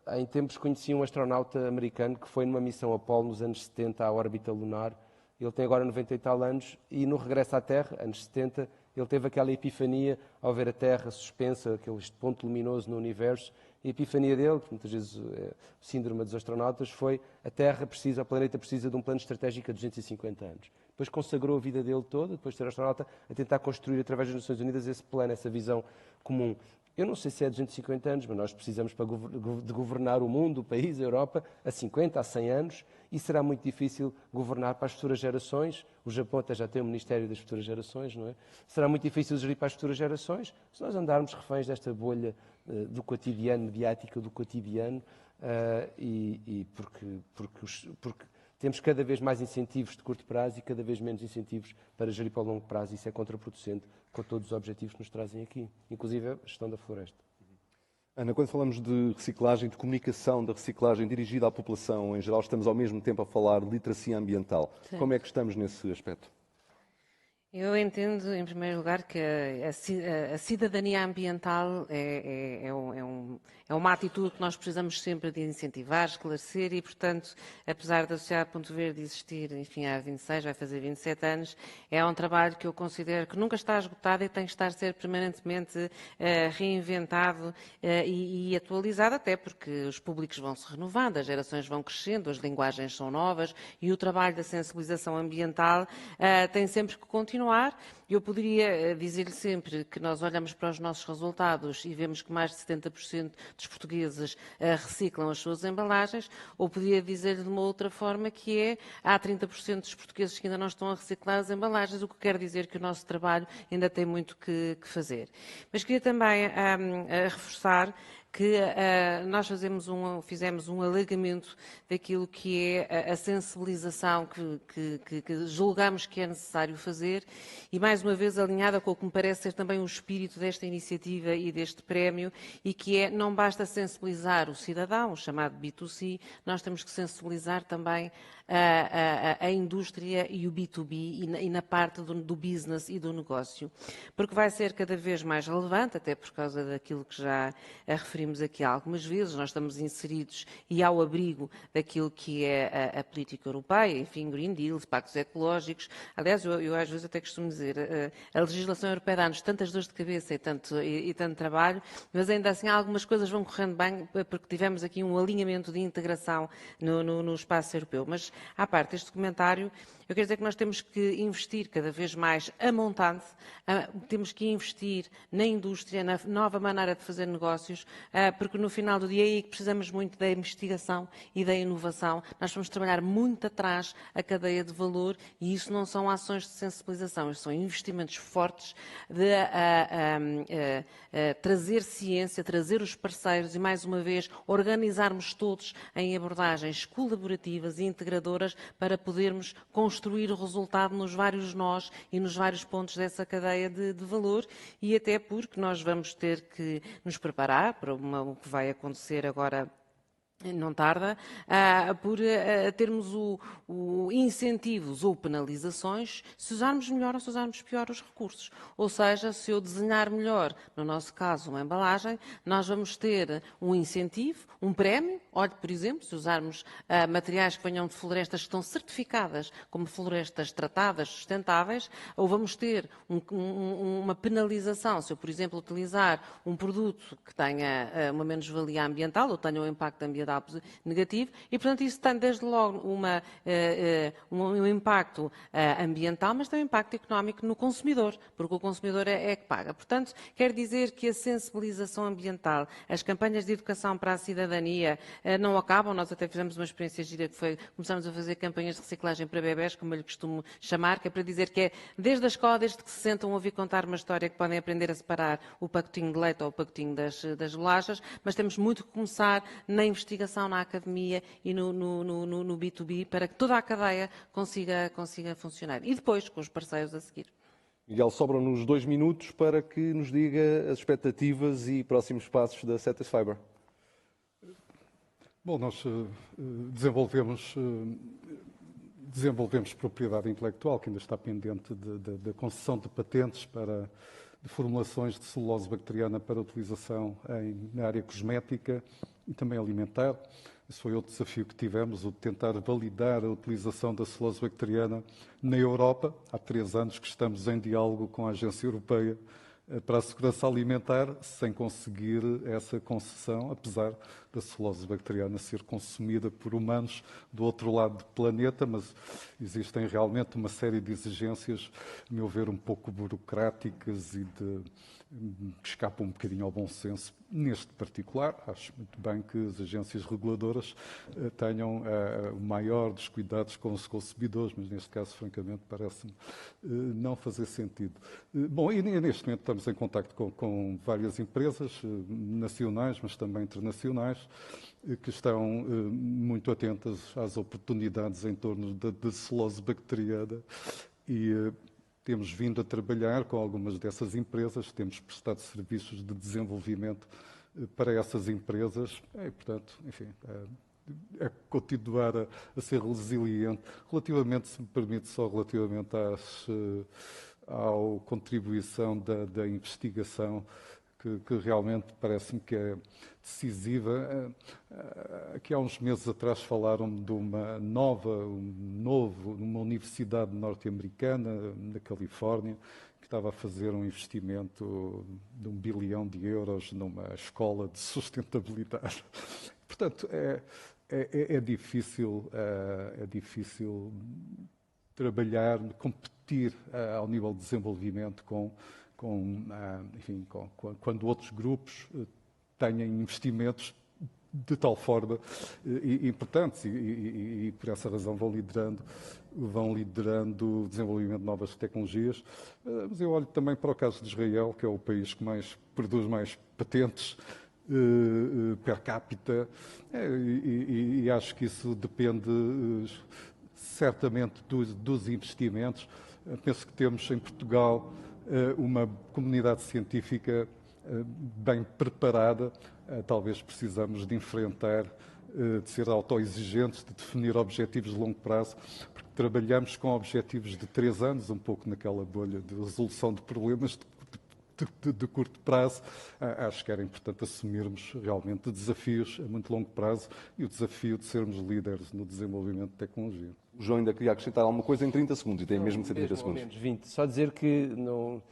Há em tempos conheci um astronauta americano que foi numa missão Apollo nos anos 70 à órbita lunar. Ele tem agora 90 e tal anos e no regresso à Terra, anos 70, ele teve aquela epifania ao ver a Terra suspensa, aquele ponto luminoso no universo. E a epifania dele, que muitas vezes é o síndrome dos astronautas, foi o planeta precisa de um plano estratégico a 250 anos. Depois consagrou a vida dele toda, depois de ser astronauta, a tentar construir através das Nações Unidas esse plano, essa visão comum. Eu não sei se é 250 anos, mas nós precisamos de governar o mundo, o país, a Europa, a 50, a 100 anos, e será muito difícil governar para as futuras gerações. O Japão até já tem o Ministério das Futuras Gerações, não é? Será muito difícil gerir para as futuras gerações se nós andarmos reféns desta bolha do cotidiano, mediática do cotidiano, porque temos cada vez mais incentivos de curto prazo e cada vez menos incentivos para gerir para o longo prazo. Isso é contraproducente com todos os objetivos que nos trazem aqui, inclusive a gestão da floresta. Ana, quando falamos de reciclagem, de comunicação da reciclagem dirigida à população em geral, estamos ao mesmo tempo a falar de literacia ambiental. Sim. Como é que estamos nesse aspecto? Eu entendo, em primeiro lugar, que a cidadania ambiental é uma atitude que nós precisamos sempre de incentivar, esclarecer e, portanto, apesar da Sociedade Ponto Verde existir, enfim, há 26, vai fazer 27 anos, é um trabalho que eu considero que nunca está esgotado e tem que estar a ser permanentemente reinventado e atualizado, até porque os públicos vão se renovando, as gerações vão crescendo, as linguagens são novas e o trabalho da sensibilização ambiental tem sempre que continuar. Eu poderia dizer-lhe sempre que nós olhamos para os nossos resultados e vemos que mais de 70% dos portugueses reciclam as suas embalagens, ou poderia dizer-lhe de uma outra forma, que é há 30% dos portugueses que ainda não estão a reciclar as embalagens, o que quer dizer que o nosso trabalho ainda tem muito que fazer. Mas queria também reforçar que nós fizemos um alargamento daquilo que é a sensibilização que julgamos que é necessário fazer e, mais uma vez, alinhada com o que me parece ser também o espírito desta iniciativa e deste prémio, e que é, não basta sensibilizar o cidadão, o chamado B2C, nós temos que sensibilizar também a indústria e o B2B e na parte do business e do negócio, porque vai ser cada vez mais relevante, até por causa daquilo que já referimos aqui algumas vezes, nós estamos inseridos e ao abrigo daquilo que é a política europeia, enfim, Green Deal, pactos ecológicos. Aliás, eu às vezes até costumo dizer, a legislação europeia dá-nos tantas dores de cabeça e tanto trabalho, mas ainda assim algumas coisas vão correndo bem porque tivemos aqui um alinhamento de integração no espaço europeu. Mas, à parte deste comentário, eu quero dizer que nós temos que investir cada vez mais a montante, temos que investir na indústria, na nova maneira de fazer negócios, porque no final do dia é aí que precisamos muito da investigação e da inovação. Nós vamos trabalhar muito atrás a cadeia de valor e isso não são ações de sensibilização, isso são investimentos fortes de trazer ciência, trazer os parceiros e, mais uma vez, organizarmos todos em abordagens colaborativas e integradoras para podermos construir o resultado nos vários nós e nos vários pontos dessa cadeia de valor, e até porque nós vamos ter que nos preparar para o que vai acontecer agora. Não tarda, por termos incentivos ou penalizações se usarmos melhor ou se usarmos pior os recursos. Ou seja, se eu desenhar melhor, no nosso caso, uma embalagem, nós vamos ter um incentivo, um prémio. Olhe, por exemplo, se usarmos materiais que venham de florestas que estão certificadas como florestas tratadas, sustentáveis, ou vamos ter uma penalização se eu, por exemplo, utilizar um produto que tenha uma menos-valia ambiental ou tenha um impacto ambiental negativo e, portanto, isso tem desde logo um impacto ambiental, mas também um impacto económico no consumidor, porque o consumidor é que paga. Portanto, quer dizer que a sensibilização ambiental, as campanhas de educação para a cidadania não acabam. Nós até fizemos uma experiência gira que foi, começamos a fazer campanhas de reciclagem para bebés, como eu lhe costumo chamar, que é para dizer que é desde a escola, desde que se sentam a ouvir contar uma história, que podem aprender a separar o pacotinho de leite ou o pacotinho das bolachas, mas temos muito que começar na investigação, na academia e no B2B para que toda a cadeia consiga funcionar. E depois, com os parceiros a seguir. Miguel, sobram-nos 2 minutos para que nos diga as expectativas e próximos passos da Satisfiber. Bom, nós desenvolvemos propriedade intelectual que ainda está pendente da concessão de patentes de formulações de celulose bacteriana para utilização na área cosmética e também alimentar. Esse foi outro desafio que tivemos, o de tentar validar a utilização da celulose bacteriana na Europa. Há 3 anos que estamos em diálogo com a Agência Europeia para a Segurança Alimentar, sem conseguir essa concessão, apesar da celulose bacteriana ser consumida por humanos do outro lado do planeta, mas existem realmente uma série de exigências, a meu ver, um pouco burocráticas e que escapam um bocadinho ao bom senso. Neste particular, acho muito bem que as agências reguladoras tenham o maior dos cuidados com os consumidores, mas neste caso, francamente, parece-me não fazer sentido. Bom, e neste momento estamos em contacto com várias empresas nacionais, mas também internacionais, que estão muito atentas às oportunidades em torno da celulose bacteriana e temos vindo a trabalhar com algumas dessas empresas, temos prestado serviços de desenvolvimento para essas empresas e, portanto, enfim, é continuar a ser resiliente. Relativamente, se me permite, só relativamente à contribuição da investigação, que realmente parece-me que é decisiva. Aqui há uns meses atrás falaram de uma universidade norte-americana, na Califórnia, que estava a fazer um investimento de €1 bilhão numa escola de sustentabilidade. Portanto, é difícil trabalhar, competir ao nível de desenvolvimento quando outros grupos têm investimentos de tal forma importantes e por essa razão vão liderando o desenvolvimento de novas tecnologias. Mas eu olho também para o caso de Israel, que é o país que produz mais patentes per capita, e acho que isso depende certamente dos investimentos. Penso que temos em Portugal uma comunidade científica bem preparada. Talvez precisamos de enfrentar, de ser autoexigentes, de definir objetivos de longo prazo, porque trabalhamos com objetivos de 3 anos, um pouco naquela bolha de resolução de problemas de curto prazo. Acho que era importante assumirmos realmente desafios a muito longo prazo e o desafio de sermos líderes no desenvolvimento de tecnologia. O João ainda queria acrescentar alguma coisa em 30 segundos, e tem mesmo que ser 30 segundos. Menos 20. Só dizer que não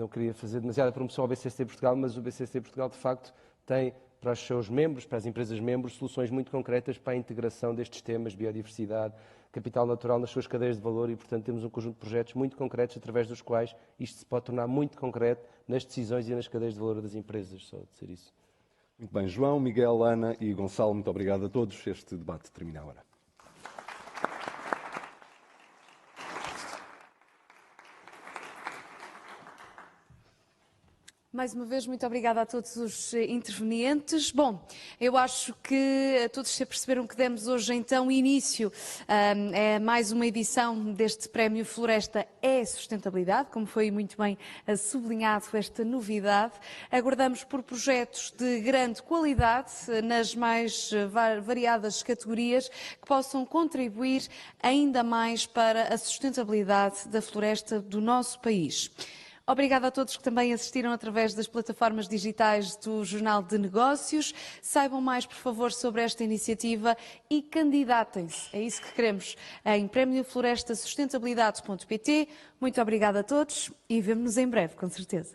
queria fazer demasiada promoção ao BCC Portugal, mas o BCC Portugal, de facto, tem para os seus membros, para as empresas membros, soluções muito concretas para a integração destes temas, biodiversidade, capital natural nas suas cadeias de valor e, portanto, temos um conjunto de projetos muito concretos através dos quais isto se pode tornar muito concreto nas decisões e nas cadeias de valor das empresas, só dizer isso. Muito bem, João, Miguel, Ana e Gonçalo, muito obrigado a todos. Este debate termina agora. Mais uma vez, muito obrigada a todos os intervenientes. Bom, eu acho que todos se aperceberam que demos hoje então início a mais uma edição deste Prémio Floresta é Sustentabilidade, como foi muito bem sublinhado esta novidade. Aguardamos por projetos de grande qualidade nas mais variadas categorias que possam contribuir ainda mais para a sustentabilidade da floresta do nosso país. Obrigada a todos que também assistiram através das plataformas digitais do Jornal de Negócios. Saibam mais, por favor, sobre esta iniciativa e candidatem-se. É isso que queremos em prémioflorestasustentabilidade.pt. Muito obrigada a todos e vemo-nos em breve, com certeza.